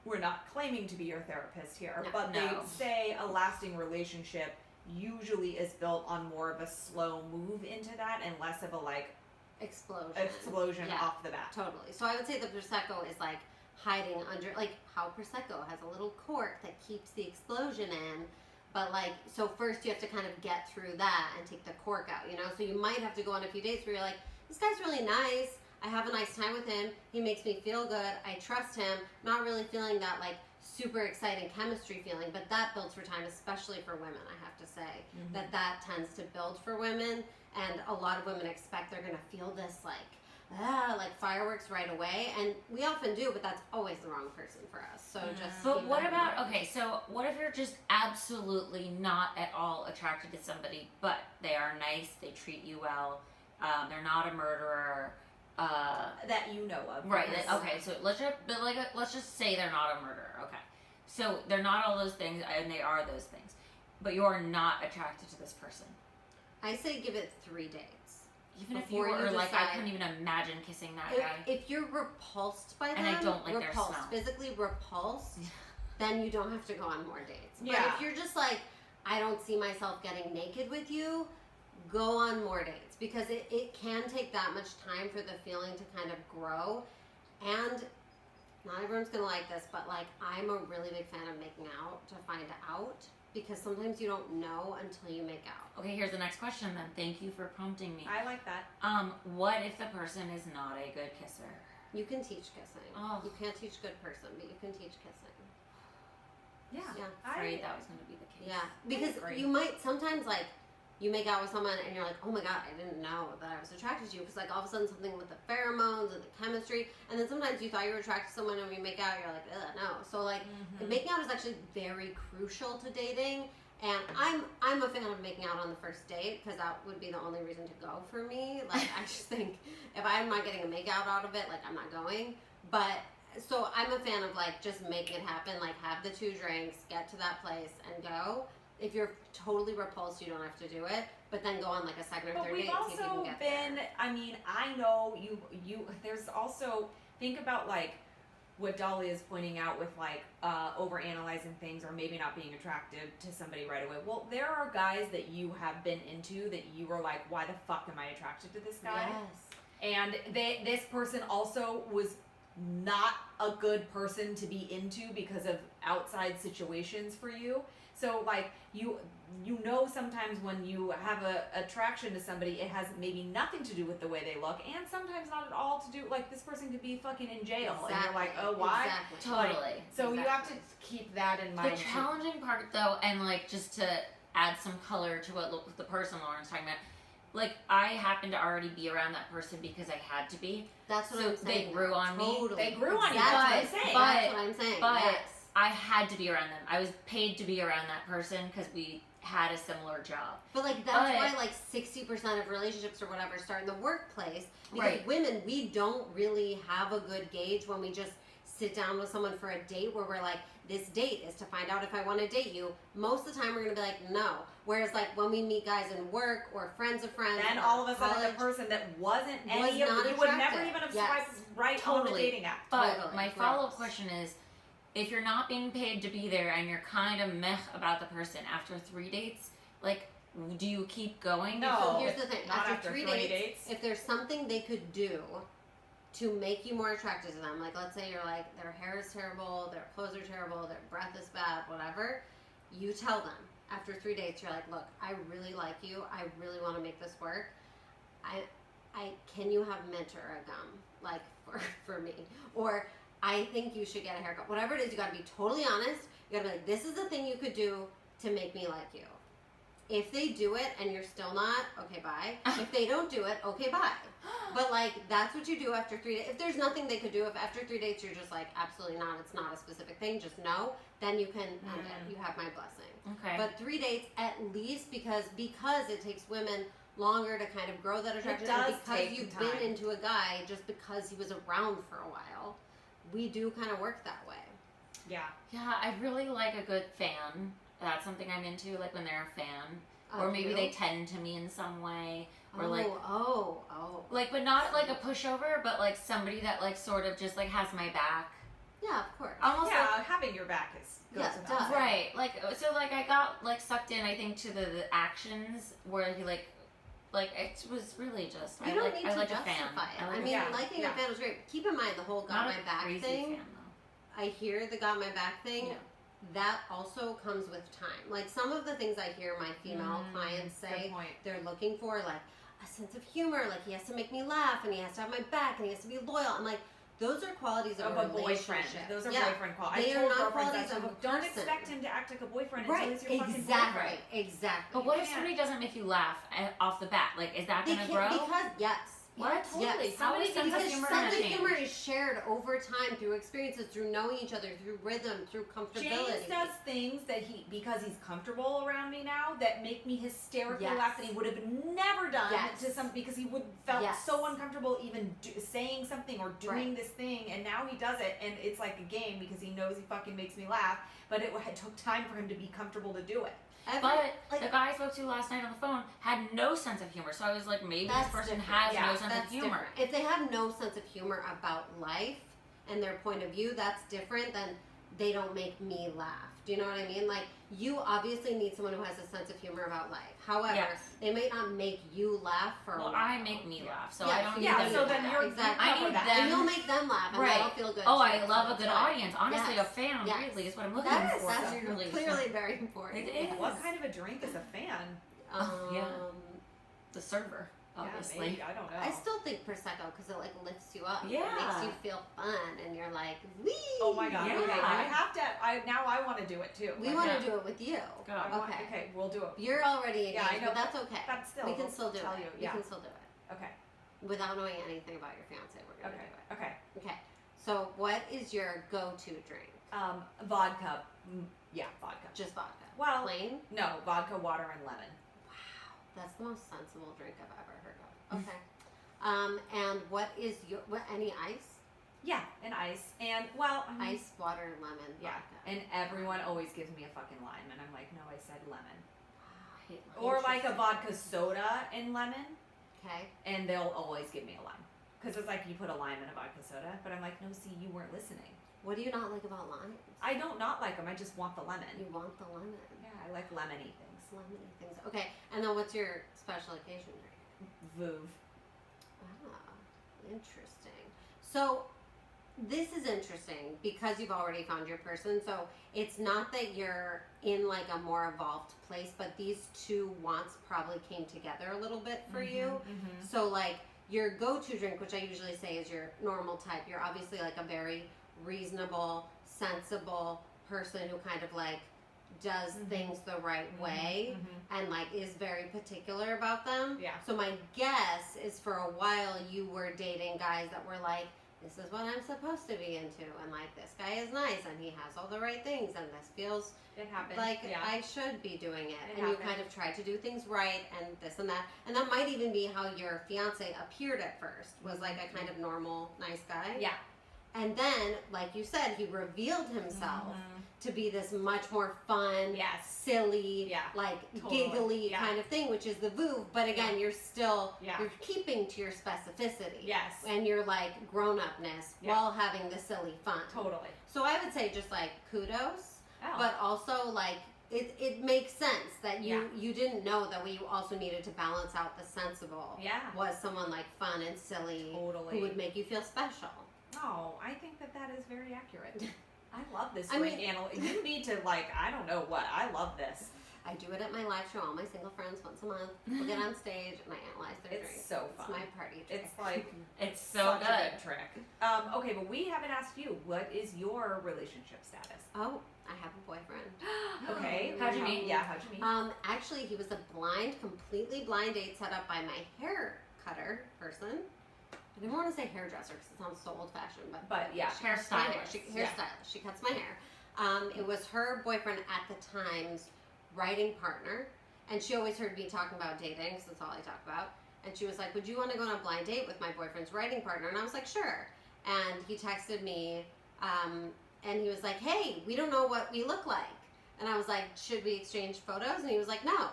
we're not claiming to be your therapist here, No. but No. they say a lasting relationship usually is built on more of a slow move into that and less of a like explosion Yeah. off the bat. Totally. So I would say the Prosecco is like hiding under, like how Prosecco has a little cork that keeps the explosion in. But like, so first you have to kind of get through that and take the cork out, you know? So you might have to go on a few dates where you're like, this guy's really nice. I have a nice time with him. He makes me feel good. I trust him. Not really feeling that like super exciting chemistry feeling, but that builds for time, especially for women, I have to say. That tends to build for women. And a lot of women expect they're going to feel this like fireworks right away, and we often do, but that's always the wrong person for us. So just But keep what that in about, mind. okay, so what if you're just absolutely not at all attracted to somebody, but they are nice, they treat you well, they're not a murderer, That you know of. right? because- Okay, so let's just say they're not a murderer. Okay, so they're not all those things, and they are those things, but you're not attracted to this person. I say give it 3 dates. Even if you Before were you like, I decide- couldn't even imagine kissing that guy. If you're repulsed by them, And I don't like their repulsed, smell. physically repulsed, then you don't have to go on more dates. But Yeah. if you're just like, I don't see myself getting naked with you, go on more dates, because it can take that much time for the feeling to kind of grow. And not everyone's gonna like this, but like, I'm a really big fan of making out to find out, because sometimes you don't know until you make out. Okay, here's the next question then. Thank you for prompting me. I like that. What if the person is not a good kisser? You can teach kissing. Oh. You can't teach good person, but you can teach kissing. Yeah. Yeah. Afraid that was going to be the case. Yeah, because agree. you might sometimes like you make out with someone and you're like, oh my god, I didn't know that I was attracted to you, because like all of a sudden something with the pheromones and the chemistry, and then sometimes you thought you were attracted to someone and when you make out you're like, ugh, no. So like making out is actually very crucial to dating, and I'm a fan of making out on the first date, because that would be the only reason to go for me. Like I just think if I'm not getting a make out of it, like I'm not going. But so I'm a fan of like just making it happen, like have the 2 drinks, get to that place and go. If you're totally repulsed, you don't have to do it, but then go on like a second or third date and see if you can get there. I mean, I know you, there's also, think about like what Daliya is pointing out with like over analyzing things or maybe not being attractive to somebody right away. Well, there are guys that you have been into that you were like, why the fuck am I attracted to this guy? Yes. And this person also was not a good person to be into because of outside situations for you. So like you know sometimes when you have a attraction to somebody, it has maybe nothing to do with the way they look, and sometimes not at all to do, like this person could be fucking in jail, and you're like, oh, why? Exactly. Totally. So you have to keep that in mind. The challenging part, though, and like just to add some color to what the person Lauren's talking about, like I happened to already be around that person because I had to be. That's what So I'm saying. they grew on me. Totally. They grew on you. Exactly. That's what I'm saying. That's what I'm saying. But Yes. I had to be around them. I was paid to be around that person because we had a similar job. But like that's why like 60% of relationships or whatever start in the workplace, because Right. women, we don't really have a good gauge when we just sit down with someone for a date where we're like, this date is to find out if I want to date you. Most of the time we're gonna be like, no. Whereas like when we meet guys in work or friends of friends, Then or all of a sudden college, the person that wasn't Was any of not you would never attractive. even have Yes. swiped right on the Totally. dating app. But Totally. my Gross. follow-up question is, if you're not being paid to be there and you're kind of meh about the person after 3 dates, like, do you keep going? No. So here's the thing: Not after three 3 dates, if there's something they could do to make you more attracted to them, like let's say you're like, their hair is terrible, their clothes are terrible, their breath is bad, whatever, you tell them after 3 dates, you're like, look, I really like you, I really want to make this work. I can you have mint or a gum, like for me, or I think you should get a haircut. Whatever it is, you got to be totally honest. You got to be like, this is the thing you could do to make me like you. If they do it and you're still not, okay, bye. If they don't do it, okay, bye. But like, that's what you do after 3 dates. If there's nothing they could do, if after 3 dates you're just like, absolutely not, it's not a specific thing, just no, then you can end it. You have my blessing. Okay. But 3 dates at least, because it takes women longer to kind of grow that attraction. does And because take you've time. been into a guy just because he was around for a while, we do kind of work that way. Yeah. Yeah, I really like a good fan. That's something I'm into, like when they're a fan. Or Of maybe you? they tend to me in some way. Or oh. like, but not like a pushover, but like somebody that like sort of just like has my back. Yeah, of course. Almost Yeah, like, having your back is goes Yeah, it without does. saying. right. Like, so like I got like sucked in, I think, to the actions where he like it was really just, You I don't like, need I to like justify a fan. it. I I like mean, Yeah, liking yeah. a fan was great. Keep in mind the whole got not my a back crazy thing. fan though. I hear the got my back thing. Yeah. That also comes with time. Like some of the things I hear my female clients say Good point. they're looking for, like a sense of humor, like he has to make me laugh and he has to have my back and he has to be loyal. I'm like, those are qualities of, Of a a boyfriend. relationship. Those are Yeah. boyfriend qualities. They I are told not girlfriends qualities that, of a don't person. expect him to act like a boyfriend Right, until he's your fucking exactly, boyfriend. exactly. But what if can't. somebody doesn't make you laugh off the bat? Like, is that They gonna can't, grow? because yes. What? Yes. Totally. Yes. Somebody's sense of Because humor sense gonna of humor change. is shared over time through experiences, through knowing each other, through rhythm, through comfortability. James does things that because he's comfortable around me now, that make me hysterically Yes. laugh that he would have never done Yes. to some, because he would felt Yes. so uncomfortable even saying something or doing Right. this thing, and now he does it, and it's like a game because he knows he fucking makes me laugh, but it took time for him to be comfortable to do it. But like, the guy I spoke to last night on the phone had no sense of humor. So I was like, maybe this That's person different. has Yeah, no sense of that's humor. different. If they have no sense of humor about life and their point of view, that's different than they don't make me laugh. Do you know what I mean? Like, you obviously need someone who has a sense of humor about life. However, Yes. they may not make you laugh for a Well, while. I make me laugh, so Yeah, I don't so need yeah, them so to then do you're that. exactly. I need And them. you'll make them laugh, and Right. that'll feel good. Oh, too, I love so a good it's fine. audience. Honestly, Yes. a fan Yes. really is what I'm looking That's, for. that's Really. clearly very important. It is. What kind of a drink is a fan? Yeah. Um, The server. obviously. maybe, I don't know. I still think Prosecco because it like lifts you up. Yeah. It makes you feel fun and you're like, wee! Oh my god. Yeah. Okay, I have to. Now I want to do it too. We Like, want Yeah. to do it with you. Go. I want- Okay. Okay, we'll do it. You're already engaged, Yeah, I know, but that's okay. But still, we can we'll still do tell it. you. We Yeah. can still do it. Okay. Without knowing anything about your fiance, we're going to Okay. do Okay. it. Okay. So what is your go-to drink? Vodka. Yeah, vodka. Just vodka. Well, Plain? no, vodka, water, and lemon. Wow. That's the most sensible drink I've ever heard of. Okay. And what is any ice? Yeah, and ice. And, well, I mean, Ice, water, lemon, yeah. vodka. And everyone always gives me a fucking lime. And I'm like, no, I said lemon. I hate lemon. Or like a Interesting. vodka soda and lemon. Okay. And they'll always give me a lime. Because it's like you put a lime in a vodka soda. But I'm like, no, see, you weren't listening. What do you not like about limes? I don't not like them. I just want the lemon. You want the lemon. Yeah, I like lemony things. Lemony things. Okay. And then what's your special occasion drink? Vouv. Ah, interesting. So this is interesting because you've already found your person. So it's not that you're in like a more evolved place, but these two wants probably came together a little bit for you. Mm-hmm. So like your go-to drink, which I usually say is your normal type, you're obviously like a very reasonable, sensible person who kind of like does things the right way and like is very particular about them. Yeah. So my guess is for a while you were dating guys that were like, this is what I'm supposed to be into, and like this guy is nice and he has all the right things and this feels It happens. like yeah. I should be doing it. It And you happens. kind of try to do things right and this and that. And that might even be how your fiance appeared at first, was like a kind of normal, nice guy. Yeah. And then, like you said, he revealed himself to be this much more fun, Yes. silly, Yeah. like Totally. giggly Yeah. kind of thing, which is the Vouv. But again, you're still, Yeah. you're keeping to your specificity. Yes. And your like grown-upness Yeah. while having the silly fun. Totally. So I would say just like kudos, Oh. but also like it makes sense that you didn't know that what you also needed to balance out the sensible Yeah. was someone like fun and silly Totally. who would make you feel special. Oh, I think that is very accurate. I love this I drink, mean- Anna. You need to like, I don't know what. I love this. I do it at my live show. All my single friends once a month will get on stage and I analyze their It's drinks. so It's fun. my party trick. It's like It's so such a good. good trick. Okay, but we haven't asked you. What is your relationship status? Oh, I have a boyfriend. Okay. How'd you meet? Yeah, how'd you meet? Actually, he was a completely blind date set up by my hair cutter person. I didn't want to say hairdresser because it sounds so old-fashioned, but Yeah. she cuts my hair. Hairstylist. Hairstylist. She cuts my hair. It was her boyfriend at the time's writing partner, and she always heard me talking about dating because that's all I talk about. And she was like, "Would you want to go on a blind date with my boyfriend's writing partner?" And I was like, "Sure." And he texted me, and he was like, "Hey, we don't know what we look like." And I was like, "Should we exchange photos?" And he was like, "No."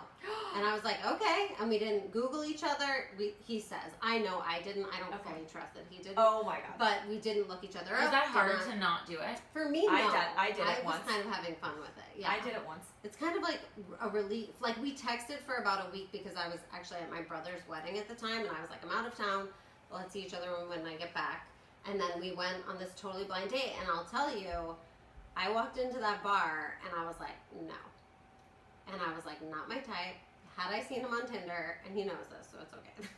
And I was like, "Okay." And we didn't Google each other. He says, I know I didn't. I don't Okay. fully trust that he did. Oh my god. But we didn't look each other up. Is that did hard not- to not do it? For me, no. I did it I was once. kind of having fun with it. Yeah. I did it once. It's kind of like a relief. Like we texted for about a week because I was actually at my brother's wedding at the time, and I was like, I'm out of town. Let's see each other when I get back. And then we went on this totally blind date, and I'll tell you, I walked into that bar and I was like, no. And I was like, not my type. Had I seen him on Tinder, and he knows this, so it's okay.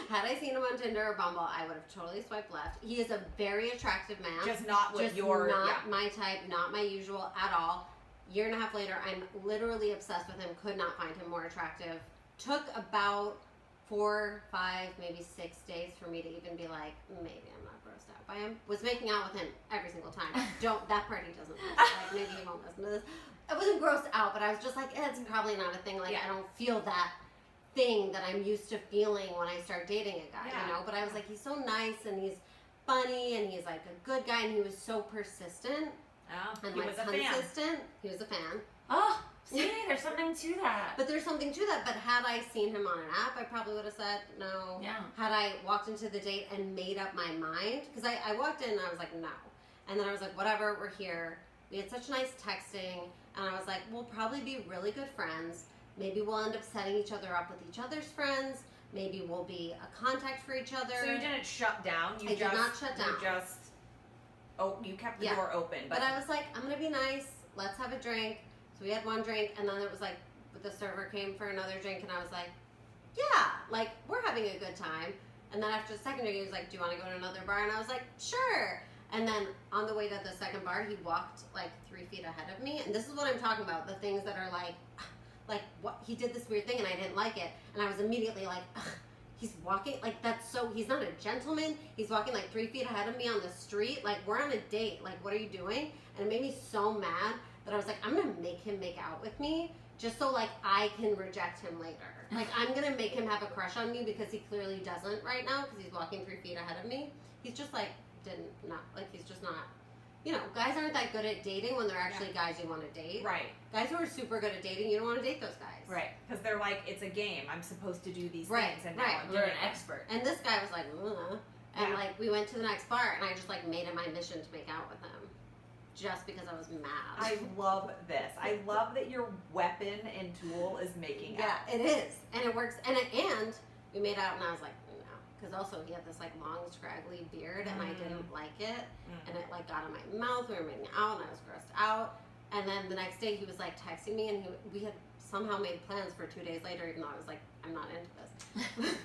Had I seen him on Tinder or Bumble, I would have totally swiped left. He is a very attractive man. Just not what Just your not my type, not my usual at all. Year and a half later, I'm literally obsessed with him. Could not find him more attractive. Took about 4, 5, maybe 6 days for me to even be like, maybe I'm not grossed out by him. Was making out with him every single time. That part he doesn't listen. Like maybe he won't listen to this. I wasn't grossed out, but I was just like, it's probably not a thing. Like Yeah. I don't feel that thing that I'm used to feeling when I start dating a guy, Yeah. you know? But I was like, he's so nice and he's funny and he's like a good guy and he was so persistent Oh, and he like was a fan. consistent. He was a fan. Oh, see, there's something to that. But there's something to that. But had I seen him on an app, I probably would have said no. Yeah. Had I walked into the date and made up my mind, because I walked in and I was like, no. And then I was like, whatever, we're here. We had such nice texting. And I was like, we'll probably be really good friends. Maybe we'll end up setting each other up with each other's friends. Maybe we'll be a contact for each other. So you didn't shut down. You I did just, not shut down. You kept the Yeah. door open. But I was like, I'm going to be nice. Let's have a drink. So we had one drink. And then it was like, the server came for another drink. And I was like, yeah, like, we're having a good time. And then after the second drink, he was like, do you want to go to another bar? And I was like, sure. And then on the way to the second bar, he walked like 3 feet ahead of me. And this is what I'm talking about, the things that are like what, he did this weird thing and I didn't like it. And I was immediately like, ugh, he's walking, like, that's so, he's not a gentleman. He's walking like 3 feet ahead of me on the street. Like, we're on a date. Like, what are you doing? And it made me so mad that I was like, I'm going to make him make out with me just so, like, I can reject him later. Like, I'm going to make him have a crush on me because he clearly doesn't right now because he's walking 3 feet ahead of me. He's just, like, he's just not, you know, guys aren't that good at dating when they're actually guys you want to date. Right. Guys who are super good at dating, you don't want to date those guys. Right. Because they're like, it's a game. I'm supposed to do these Right, things, and now right. I'm You're doing an it. expert. And this guy was like, ugh. And, Yeah. like, we went to the next bar, and I just, like, made it my mission to make out with him. Just because I was mad. I love this. I love that your weapon and tool is making Yeah, out. it is. And it works. And we made out, and I was like, no. Because also he had this, like, long, scraggly beard, and I didn't like it. And it, like, got in my mouth. We were making out, and I was grossed out. And then the next day, he was, like, texting me, and we had somehow made plans for 2 days later, even though I was like, I'm not into this.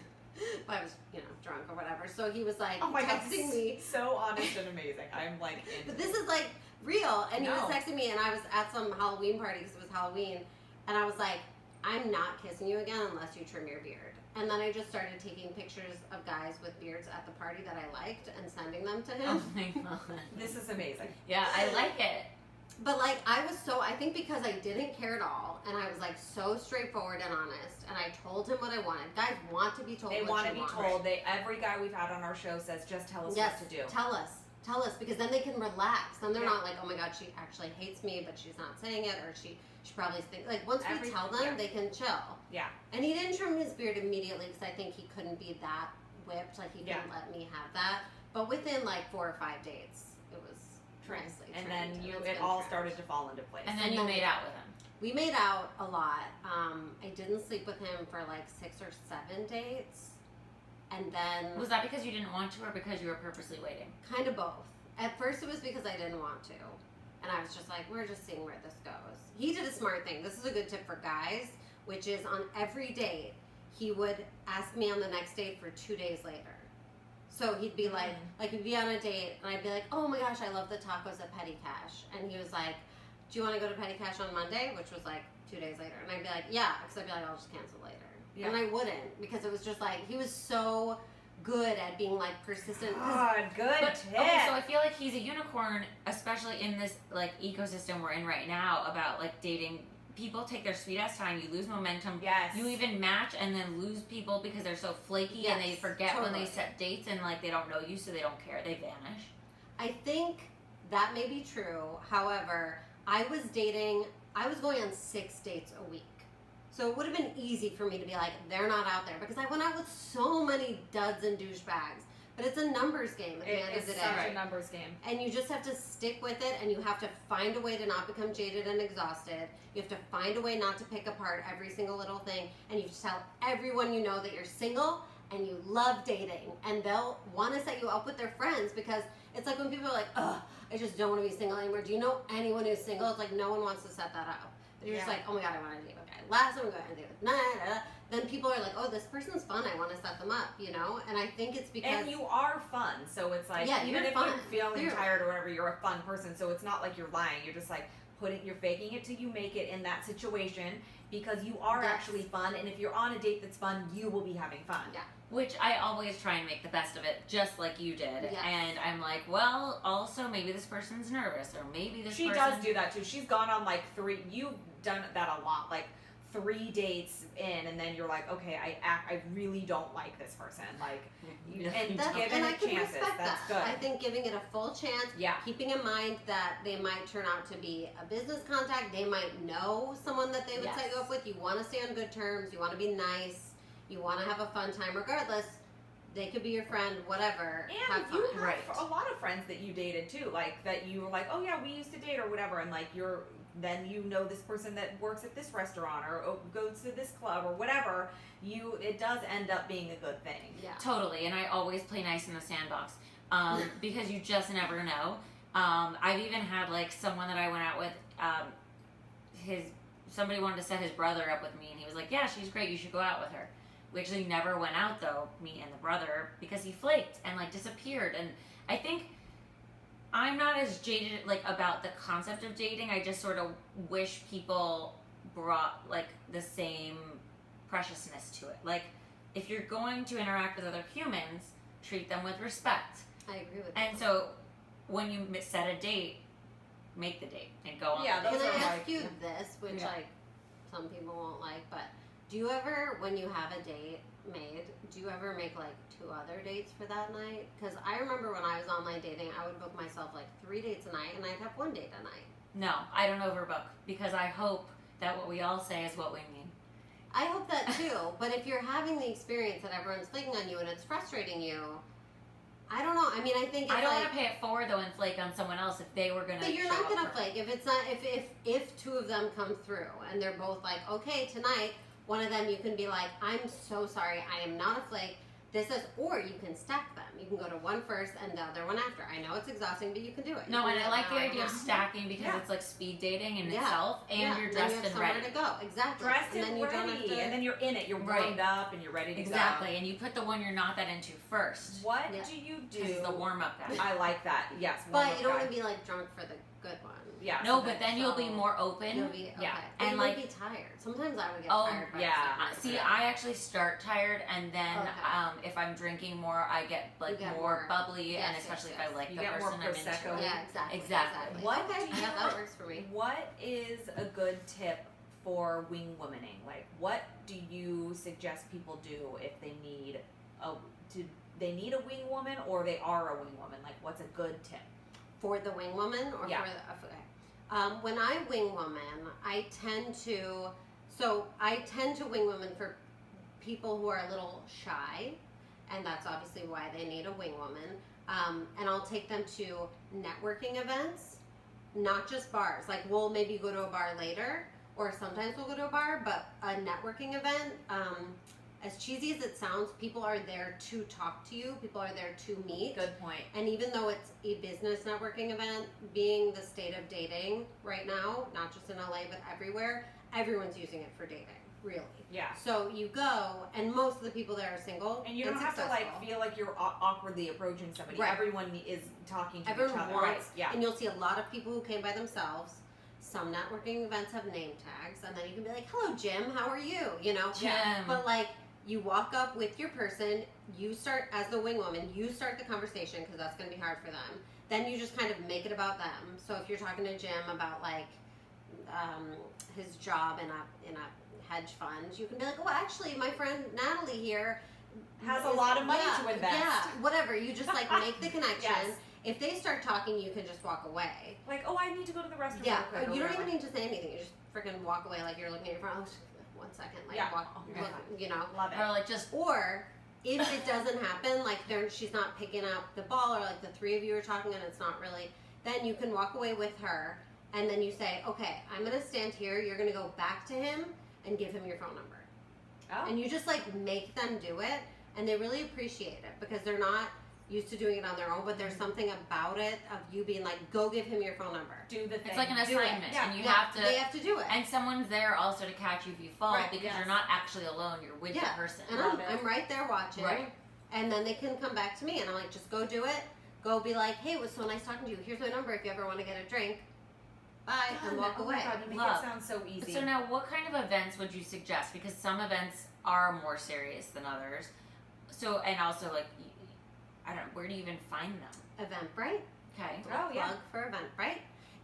But I was, you know, drunk or whatever. So he was, like, Oh my God, texting me. so honest and amazing. I'm like into But this is, like, real. And he was No. texting me, and I was at some Halloween party because it was Halloween. And I was like, I'm not kissing you again unless you trim your beard. And then I just started taking pictures of guys with beards at the party that I liked and sending them to him. Oh my god. This is amazing. Yeah, I like it. But, like, I think because I didn't care at all, and I was, like, so straightforward and honest, and I told him what I wanted. Guys want to be told They what want to you be want. told. Every guy we've had on our show says, just tell us Yes, what to do. tell us, because then they can relax. Then they're Yeah. not like, oh my god, she actually hates me, but she's not saying it, or she probably thinks, like, once we tell them, yeah. they can chill. Yeah. And he didn't trim his beard immediately because I think he couldn't be that whipped, like, he couldn't Yeah. let me have that. But within, like, 4 or 5 dates, it was nicely And trimmed, then it's it been all trimmed. started to fall into place. And then you made out with him. We made out a lot. I didn't sleep with him for like 6 or 7 dates. And then Was that because you didn't want to or because you were purposely waiting? kind of both. At first it was because I didn't want to. And I was just like, we're just seeing where this goes. He did a smart thing. This is a good tip for guys, which is on every date, he would ask me on the next date for 2 days later. So he'd be like he'd be on a date, and I'd be like, oh my gosh, I love the tacos at Petty Cash. And he was like, do you want to go to Petty Cash on Monday? Which was like 2 days later. And I'd be like, yeah, because I'd be like, I'll just cancel later. Yeah. And I wouldn't, because it was just like, he was so good at being like persistent. 'Cause God, good But tip. okay, so I feel like he's a unicorn, especially in this like ecosystem we're in right now about like dating. People take their sweet ass time. You lose momentum. Yes. You even match and then lose people because they're so flaky and they Yes, forget when they totally. set dates and like they don't know you, so they don't care. They vanish. I think that may be true. However, I was going on 6 dates a week. So it would have been easy for me to be like, they're not out there. Because I went out with so many duds and douchebags. But it's a numbers game at the end of It's the day. such a numbers game. And you just have to stick with it, and you have to find a way to not become jaded and exhausted. You have to find a way not to pick apart every single little thing. And you have to tell everyone you know that you're single and you love dating. And they'll want to set you up with their friends, because it's like when people are like, ugh, I just don't want to be single anymore. Do you know anyone who's single? It's like no one wants to set that up. But you're just Yeah. like, oh my god, I want to date with a guy. Last time I'm going to date with then people are like, oh, this person's fun. I want to set them up, you know? And I think it's because... And you are fun, so it's like, Yeah, even you're if fun. you're feeling You're- tired or whatever, you're a fun person, so it's not like you're lying. You're just like, you're faking it till you make it in that situation, because you are Yes. actually fun, and if you're on a date that's fun, you will be having fun. Yeah. Which I always try and make the best of it, just like you did. Yes. And I'm like, well, also maybe this person's nervous, or maybe this She person... does do that too. She's gone on like 3, you've done that a lot, like 3 dates in, and then you're like, okay, I really don't like this person, like, and That's, giving and I it can chances, respect that's that. good. I think giving it a full chance, Yeah. keeping in mind that they might turn out to be a business contact, they might know someone that they would set you up with, you want to stay on good terms, you want to be nice, you want to have a fun time regardless, they could be your friend, whatever, And have fun. you have Right. a lot of friends that you dated too, like that you were like, oh yeah, we used to date or whatever, and like then you know this person that works at this restaurant or goes to this club or whatever. It does end up being a good thing. Yeah. Totally, and I always play nice in the sandbox because you just never know. I've even had like someone that I went out with. Somebody wanted to set his brother up with me, and he was like, "Yeah, she's great. You should go out with her." We actually never went out though, me and the brother, because he flaked and like disappeared. And I think I'm not as jaded like about the concept of dating. I just sort of wish people brought like the same preciousness to it. Like if you're going to interact with other humans, treat them with respect. I agree with And so when you set a date, make the date and go on. Yeah, the date. those Can are I like- ask you this, which like some people won't like, but do you ever, when you have a date made, do you ever make like 2 other dates for that night? Because I remember when I was online dating, I would book myself like 3 dates a night, and I'd have 1 date a night. No, I don't overbook because I hope that what we all say is what we mean. I hope that too, but if you're having the experience that everyone's flaking on you and it's frustrating you, I don't know. I mean, I think it's I don't like, want to pay it forward though and flake on someone else if they were gonna. but you're show not up gonna for- flake if it's not if 2 of them come through and they're both like, okay, tonight. One of them you can be like, I'm so sorry, I am not a flake. This is, or you can stack them. You can go to one first and the other one after. I know it's exhausting, but you can do it. No, You and can I do like it the now. idea of stacking because Yeah. it's like speed dating in Yeah. itself, and Yeah, you're then dressed you have and somewhere ready. to go. Exactly. Dressed and then you ready, don't have to. and then you're in it. You're Right. warmed up and you're ready to Exactly, and you put the one you're not that into first. go. What Yeah. do you Because it's do? the warm up guy. I like that. Yes. But warm-up you don't guy. want to be like drunk for the good one. Yeah. No, so but then you'll be so- more open. You'll be okay. Yeah. But And you like- might be tired. Sometimes I would get Oh, tired. By yeah. the second See, date. I actually start tired, and then Okay. if I'm drinking more, I get like You get more more- bubbly, yes, and yes, especially yes. if I like You the get more person I'm into. Prosecco. Yeah, exactly. Exactly. What Okay, do you- yeah, that works for me. What is a good tip for wing womaning? Like, what do you suggest people do if they need they need a wing woman or they are a wing woman? Like, what's a good tip? For the wing woman or Yeah. for the okay. When I wing woman, I tend to wing woman for people who are a little shy, and that's obviously why they need a wing woman. And I'll take them to networking events, not just bars. Like we'll maybe go to a bar later, or sometimes we'll go to a bar, but a networking event. As cheesy as it sounds, people are there to talk to you. People are there to meet. Good point. And even though it's a business networking event, being the state of dating right now, not just in LA but everywhere, everyone's using it for dating, really. Yeah. So you go, and most of the people there are single And you don't have to successful. like feel like you're awkwardly approaching somebody. Right. Everyone is talking to Everyone each other. wants, Right. Yeah. and you'll see a lot of people who came by themselves. Some networking events have name tags, and then you can be like, "Hello, Jim. How are you?" You know. Jim. But like, you walk up with your person, you start, as the wing woman, you start the conversation because that's going to be hard for them. Then you just kind of make it about them. So if you're talking to Jim about like his job in a hedge fund, you can be like, "Oh, actually, my friend Natalie here Has a lot of money yeah, to invest." Yeah, whatever. You just like make the connection. Yes. If they start talking, you can just walk away. Like, oh, I need to go to the restroom. Yeah, real quick, or you don't whatever. even need to say anything. You just freaking walk away like you're looking at your phone. Oh, 1 second, like Yeah. walk, Oh, look, you know. Love it. Or like just Or if it doesn't happen, like she's not picking up the ball, or like the 3 of you are talking and it's not really, then you can walk away with her, and then you say, okay, I'm gonna stand here. You're gonna go back to him and give him your phone number, Oh. and you just like make them do it, and they really appreciate it because they're not used to doing it on their own. But there's something about it of you being like, go give him your phone number. Do the thing. it's like an Do it. assignment, Yeah. and you Yeah, have to. They have to do it. And someone's there also to catch you if you fall Right, because yes. you're not actually alone. You're with Yeah, the person. And Love I'm it. right there watching. Right. And then they can come back to me, and I'm like, just go do it. Go be like, hey, it was so nice talking to you. Here's my number if you ever want to get a drink. Bye, and walk Oh away. my God, you make Love. it sound so easy. So now, what kind of events would you suggest? Because some events are more serious than others. So, and also like, I don't know, where do you even find them? Eventbrite. Okay. Oh, yeah. Plug for Eventbrite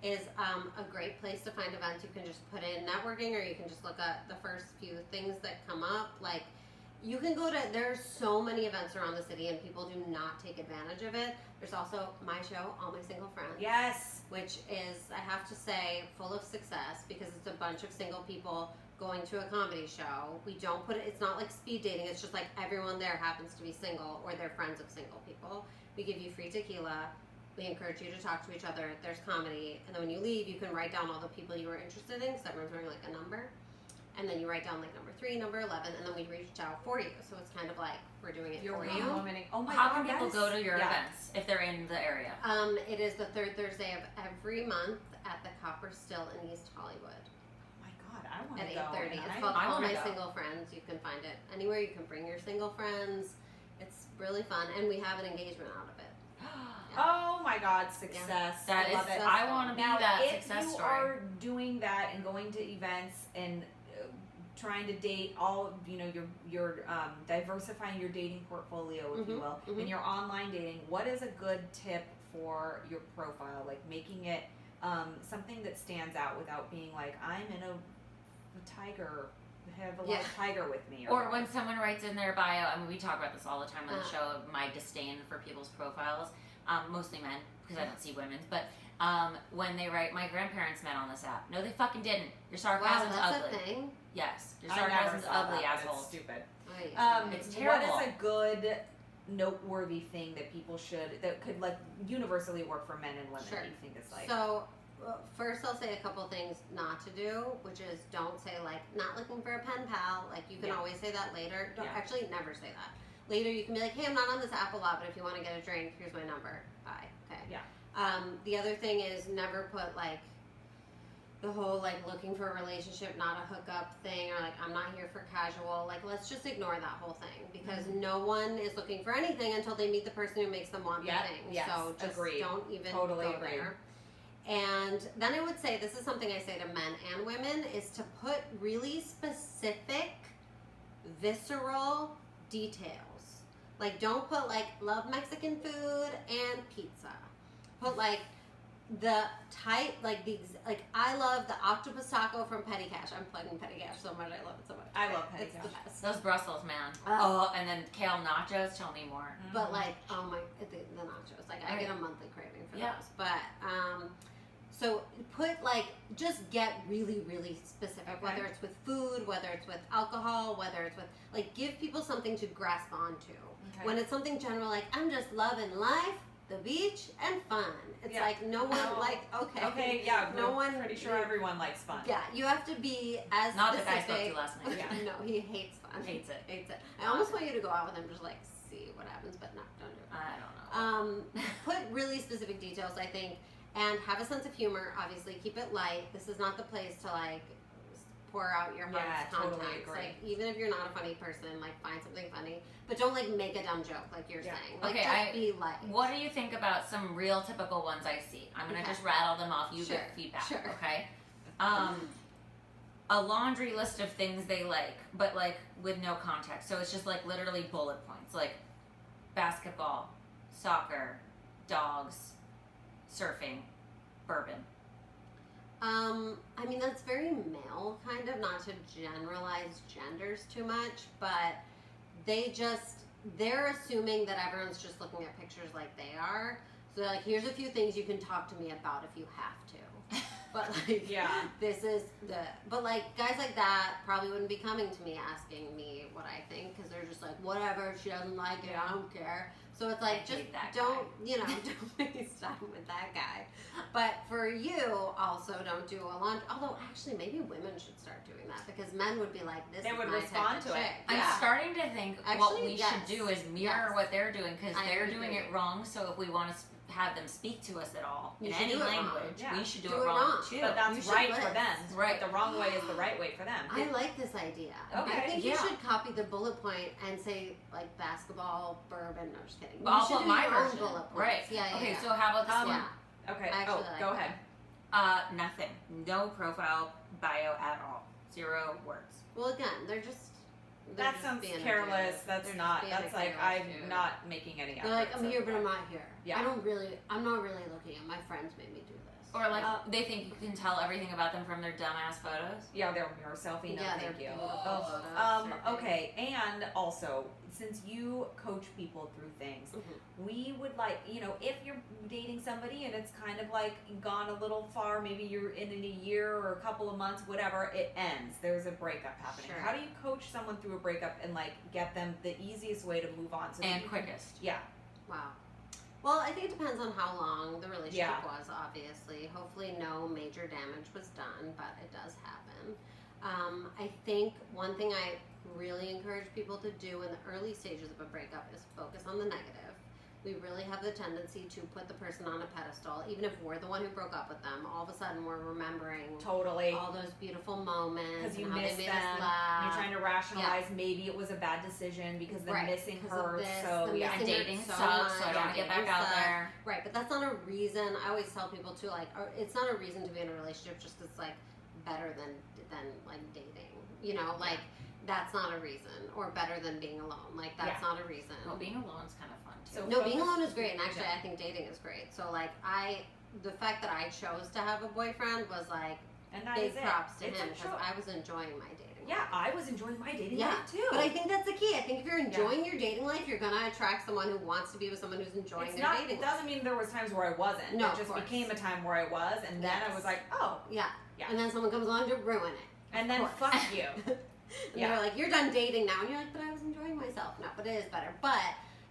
is a great place to find events. You can just put in networking, or you can just look at the first few things that come up. Like, you can go to, there's so many events around the city, and people do not take advantage of it. There's also my show, All My Single Friends. Yes. Which is, I have to say, full of success because it's a bunch of single people going to a comedy show. We don't put it, it's not like speed dating, it's just like everyone there happens to be single or they're friends of single people. We give you free tequila. We encourage you to talk to each other. There's comedy. And then when you leave, you can write down all the people you were interested in because everyone's wearing like a number. And then you write down like number 3, number 11, and then we reach out for you. So it's kind of like we're doing it You're for you. womaning. Oh my How God. can people that go is- to your yeah. events if they're in the area? It is the 3rd Thursday of every month at the Copper Still in East Hollywood. Oh my God. I want at to go. 8:30. and It's I- called I Call wanna My go. Single Friends. You can find it anywhere. You can bring your single friends. It's really fun, and we have an engagement out of it. Oh my God, success! That I is, love it. I want to be Now, that if success you story. are doing that and going to events and trying to date all, you're diversifying your dating portfolio, if you will, and you're online dating, what is a good tip for your profile? Like making it something that stands out without being like, I'm in a tiger, have a lot of tiger with me. Or when someone writes in their bio, I mean, we talk about this all the time on the show, my disdain for people's profiles, mostly men, because I don't see women's, but when they write, my grandparents met on this app. No, they fucking didn't. Your sarcasm's Wow, that's ugly. a thing. Yes, your I never sarcasm's saw ugly, that. asshole. It's stupid. It's terrible. What is a good noteworthy thing that people that could like universally work for men and women? Sure. That you think is like So, first I'll say a couple things not to do, which is don't say like, not looking for a pen pal. Like you can always say that later. Don't actually never say that. Later you can be like, hey, I'm not on this app a lot, but if you want to get a drink, here's my number. Bye. Okay. Yeah. The other thing is never put like the whole like looking for a relationship, not a hookup thing, or like I'm not here for casual. Like let's just ignore that whole thing because no one is looking for anything until they meet the person who makes them want the thing. Yes. So just Agreed. don't even Totally go agreed. there. And then I would say, this is something I say to men and women, is to put really specific, visceral details. Like, don't put, like, love Mexican food and pizza. Put, like, the type, like, I love the octopus taco from Petty Cash. I'm plugging Petty Cash so much. I love it so much. I love Petty It's Cash. the best. Those Brussels, man. And then kale nachos, tell me more. But, like, oh my, the nachos. Like, I get a monthly craving for those. But, so put like, just get really, really specific, whether it's with food, whether it's with alcohol, whether it's with, like, give people something to grasp onto. Okay. When it's something general, like, I'm just loving life, the beach, and fun. It's like, no one, like, okay. Okay, yeah, no we're one, pretty sure everyone likes fun. Yeah, you have to be as Not the specific. guy I spoke to last night. Yeah. No, he hates fun. Hates it. Hates it. I almost want you to go out with him, just like, see what happens, but no, don't do it. I don't know. Put really specific details, I think, and have a sense of humor. Obviously, keep it light. This is not the place to like pour out your heart's totally contents. agree. Like, even if you're not a funny person, like find something funny, but don't like make a dumb joke like you're saying. Like, Okay, just be light. What do you think about some real typical ones I see? I'm gonna just rattle them off. You give feedback. Sure. Okay. A laundry list of things they like, but like with no context. So it's just like literally bullet points, like basketball, soccer, dogs, surfing, bourbon. I mean, that's very male, kind of, not to generalize genders too much, but they're assuming that everyone's just looking at pictures like they are. So they're like, here's a few things you can talk to me about if you have to. But like, but like, guys like that probably wouldn't be coming to me asking me what I think, because they're just like, whatever, if she doesn't like it, I don't care. So it's like, just don't waste time with that guy. But for you, also don't do a laundry. Although actually, maybe women should start doing that, because men would be like, this They is would my respond type of to it. chick. I'm starting to think what we should do is mirror what they're doing, because they're doing it wrong. So if we want to have them speak to us at all in any language, we should do it wrong too. But that's right for them. Right. The wrong way is the right way for them. I like this idea. Okay. I think you should copy the bullet point and say like basketball, bourbon. No, just kidding. But You I'll should put do my your own version. bullet points. Right. Yeah. Okay. Yeah. So how about this one? Okay. I actually like go that. ahead. Nothing. No profile bio at all. 0 words. Well, again, they're just. That just sounds being a careless. dude. That's They're not. just being That's a like careless I'm dude. not making any effort. They're like, I'm here, but I'm not here. Yeah. I'm not really looking at. My friends made me do this. Or like they think you can tell everything about them from their dumbass photos. Yeah, their mirror selfie. No, Yeah, thank they're you. beautiful photos. Okay, and also since you coach people through things, we would like, if you're dating somebody and it's kind of like gone a little far, maybe you're in a year or a couple of months, whatever, it ends. There's a breakup happening. Sure. How do you coach someone through a breakup and like get them the easiest way to move on? So that And you quickest. Yeah. Wow. Well, I think it depends on how long the relationship was, obviously. Hopefully no major damage was done, but it does happen. I think one thing I really encourage people to do in the early stages of a breakup is focus on the negative. we really have the tendency to put the person on a pedestal, even if we're the one who broke up with them. All of a sudden, we're remembering Totally. all those beautiful moments Because you and how miss they made them. us laugh. You're trying to rationalize maybe it was a bad decision because they're missing 'Cause her. of this, So the yeah, And missing dating her so sucks, so I much, don't want to get back dating out sucks. there. Right, but that's not a reason. I always tell people too, like, it's not a reason to be in a relationship just 'cause it's like better than like dating. You know, like that's not a reason, or better than being alone. Like that's not a reason. Well, being alone's kind of fun too. So No, being alone is great, and actually, I think dating is great. So, like, the fact that I chose to have a boyfriend was like and that big is it. props to It's him a because choice. I was enjoying my dating. Yeah, life. I was enjoying my dating Yeah, life too. But I think that's the key. I think if you're enjoying your dating life, you're gonna attract someone who wants to be with someone who's enjoying it's their not. dating It life. doesn't mean there was times where I wasn't. No, it of just course. became a time where I was, and then I was like, oh, Yeah. Yeah. And then someone comes along to ruin it. and then course. fuck you. And they're like, you're done dating now. And you're like, but I was enjoying myself. No, but it is better. But,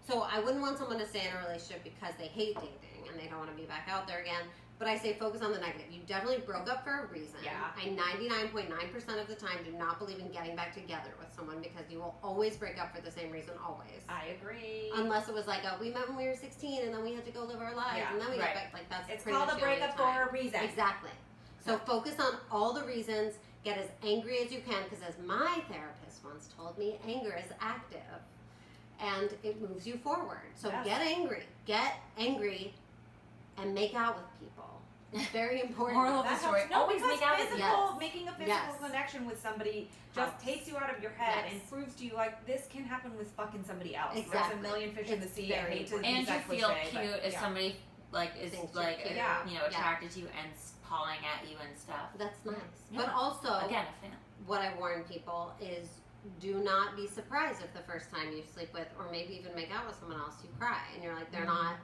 so I wouldn't want someone to stay in a relationship because they hate dating and they don't want to be back out there again. But I say focus on the negative. You definitely broke up for a reason. Yeah. I 99.9% of the time do not believe in getting back together with someone because you will always break up for the same reason, always. I agree. Unless it was like, we met when we were 16 and then we had to go live our lives Yeah, and then we right. got back. Like, that's It's pretty called much a the only breakup time. for a reason. Exactly. So focus on all the reasons. Get as angry as you can because, as my therapist once told me, anger is active and it moves you forward. So Yes. get angry, and make out with people. It's very important. Moral of the That story, helps. No, always because make out with physical, making a physical Yes. connection with somebody just Helps. takes you out of your head Yes. and proves to you like this can happen with fucking somebody else. There's Exactly. a million fish in the It's sea. I very hate to important. use And you that feel cliche, cute but if yeah. somebody like is Thinks you're like cute. Yeah. you know attracted to you and pawing at you and stuff. That's nice. Yeah. But also, Again, a fan. what I warn people is do not be surprised if the first time you sleep with, or maybe even make out with someone else, you cry. And you're like, they're not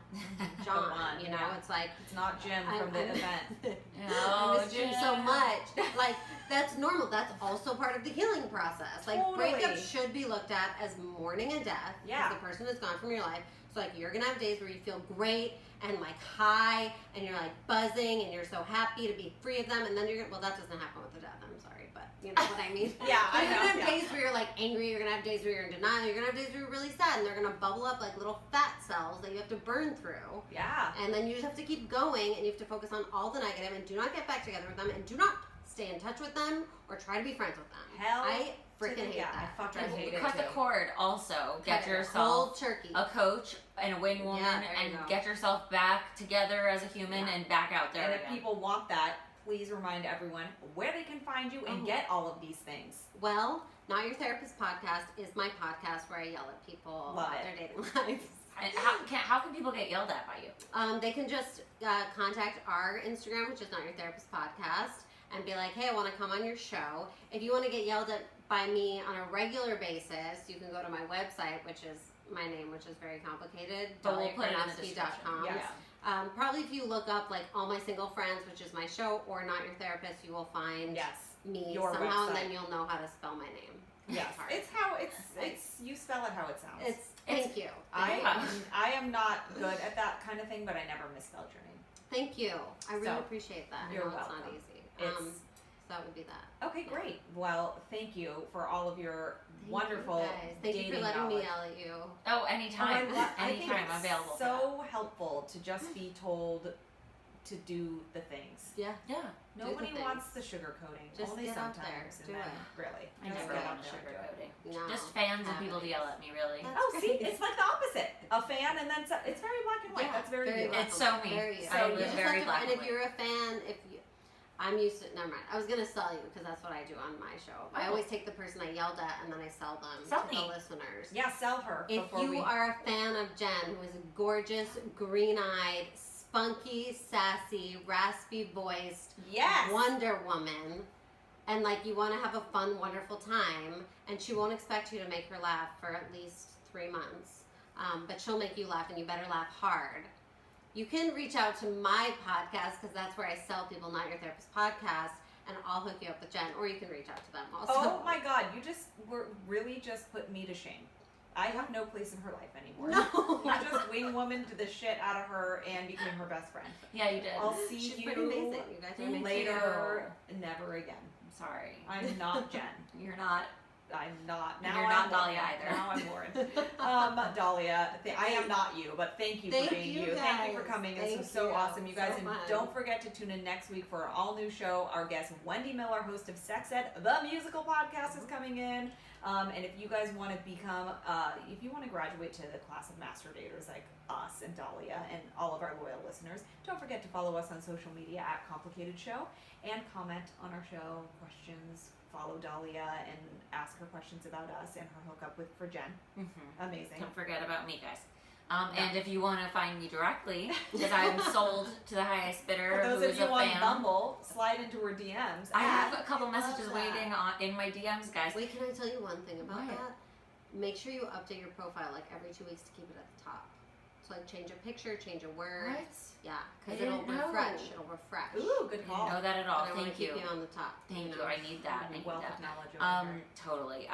John. one, You know, yeah. it's like, It's not Jim from the event. Oh, I miss Jim so much. Like, that's normal. That's also part of the healing process. Like, Totally. breakups should be looked at as mourning a death. Yeah. Because the person is gone from your life. So, like, you're going to have days where you feel great and, like, high and you're, like, buzzing and you're so happy to be free of them. And then you're going to, well, that doesn't happen with the death. I'm sorry. But you know what I mean? Yeah, I You're know, going to have yeah. days where you're, like, angry. You're going to have days where you're in denial. You're going to have days where you're really sad. And they're going to bubble up like little fat cells that you have to burn through. Yeah. And then you just have to keep going, and you have to focus on all the negative, and do not get back together with them, and do not stay in touch with them or try to be friends with them. Hell I to freaking the- hate yeah, that. I fucking Drives me hate it Cut the too. cord. Also, get Cut it. yourself cold turkey. a coach and a wing woman, Yeah, there you and go. get yourself back together as a human Yeah. and back out there And if again. people want that, please remind everyone where they can find you and Oh. get all of these things. Well, Not Your Therapist podcast is my podcast where I yell at people Love about it. their dating lives. And how can people get yelled at by you? They can just contact our Instagram, which is Not Your Therapist podcast, and be like, hey, I want to come on your show. If you want to get yelled at by me on a regular basis, you can go to my website, which is my name, which is very complicated, But we'll put it in the description. DaliyaKarnofsky.com. Yes. Probably if you look up like All My Single Friends, which is my show, or Not Your Therapist, you will find Yes. me Your somehow, and website. then you'll know how to spell my name. Yes. Hard. It's how it's you spell it how it sounds. Thank you. I am not good at that kind of thing, but I never misspelled your name. Thank you. I really So, appreciate that. I you're know welcome. It's not easy. It's- So that would be that. Okay, great. Well, thank you for all of your Thank wonderful you guys. Thank you dating for letting knowledge. me yell at you. Oh, anytime. I think Anytime. it's I'm available. for so helpful to just be told to do the things. Yeah. that. Yeah. the Nobody things. wants the sugar coating. Just Only get out sometimes. there. And Do then it. really. I just never get want out there and do it. sugarcoating. No. Just fans and people to Happens. yell at me, really. That's Oh, see, great. it's like the opposite. A fan and then it's very black and white. Yeah, That's very you. black It's and so white. me. Very you. I live You just very have to- black And and if you're a fan, I'm used to. Never mind. I was gonna sell you because that's what I do on my show. I Oh. always take the person I yelled at and then I sell them Sell to me. the listeners. Yeah, sell her. If before you we... are a fan of Jen, who is a gorgeous, green-eyed, spunky, sassy, raspy-voiced Yes. Wonder Woman, and like you want to have a fun, wonderful time, and she won't expect you to make her laugh for at least 3 months, but she'll make you laugh, and you better laugh hard. You can reach out to my podcast because that's where I sell people Not Your Therapist podcast, and I'll hook you up with Jen, or you can reach out to them also. Oh my God, you just were really just put me to shame. I have no place in her life anymore. No. You just wing woman to the shit out of her and became her best friend. Yeah, you did. I'll see She's you pretty amazing. You guys are amazing. later. Never again. I'm sorry. I'm not Jen. You're not. I'm not. And Now you're I'm not Daliya either. Now I'm Lauren. Daliya, I am not you, but thank you for being you. Thank you for coming. This was so awesome, you guys. So And fun. don't forget to tune in next week for our all new show. Our guest Wendy Miller, host of Sex Ed, the musical podcast, is coming in. And if you guys want to become, if you want to graduate to the class of master daters like us and Daliya and all of our loyal listeners, don't forget to follow us on social media at Complicated Show and comment on our show, questions, follow Daliya and ask her questions about us and her hookup for Jen. Amazing. Don't forget about me, guys. And if you want to find me directly, because I'm sold to the highest bidder, For those who of is you a on fan. Bumble, slide into her DMs. I have a couple love messages that. waiting in my DMs, guys. Wait, can I tell you one thing about What? that? Make sure you update your profile like every 2 weeks to keep it at the top. So like change a picture, change a word. What? Yeah, I because didn't it'll know. refresh. It'll refresh. Ooh, good I didn't call. know that at all. And I want Thank to keep you. you on the top. Thank you. know? I need that. I need Wealth that. of knowledge over here. Totally.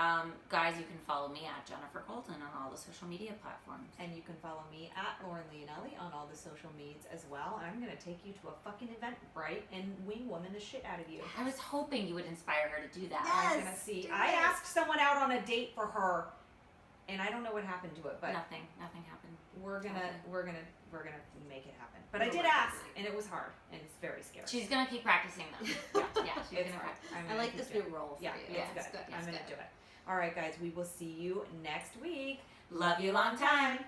Guys, you can follow me at Jennifer Colton on all the social media platforms. And you can follow me at Lauren Leonelli on all the social medias as well. And I'm going to take you to a fucking Eventbrite and wing woman the shit out of you. I was hoping you would inspire her to do that. I'm going to see. do I it. asked someone out on a date for her, and I don't know what happened to it, but Nothing happened. we're gonna make it happen. But I We'll did work on ask, it. and it was hard, and it's very scary. She's gonna keep practicing them. Yeah, she's It's gonna hard. practice. I'm I gonna like keep this doing new role for Yeah, you. it's Yes, good. yes, I'm gonna good. do it. All right, guys, we will see you next week. Love you long time.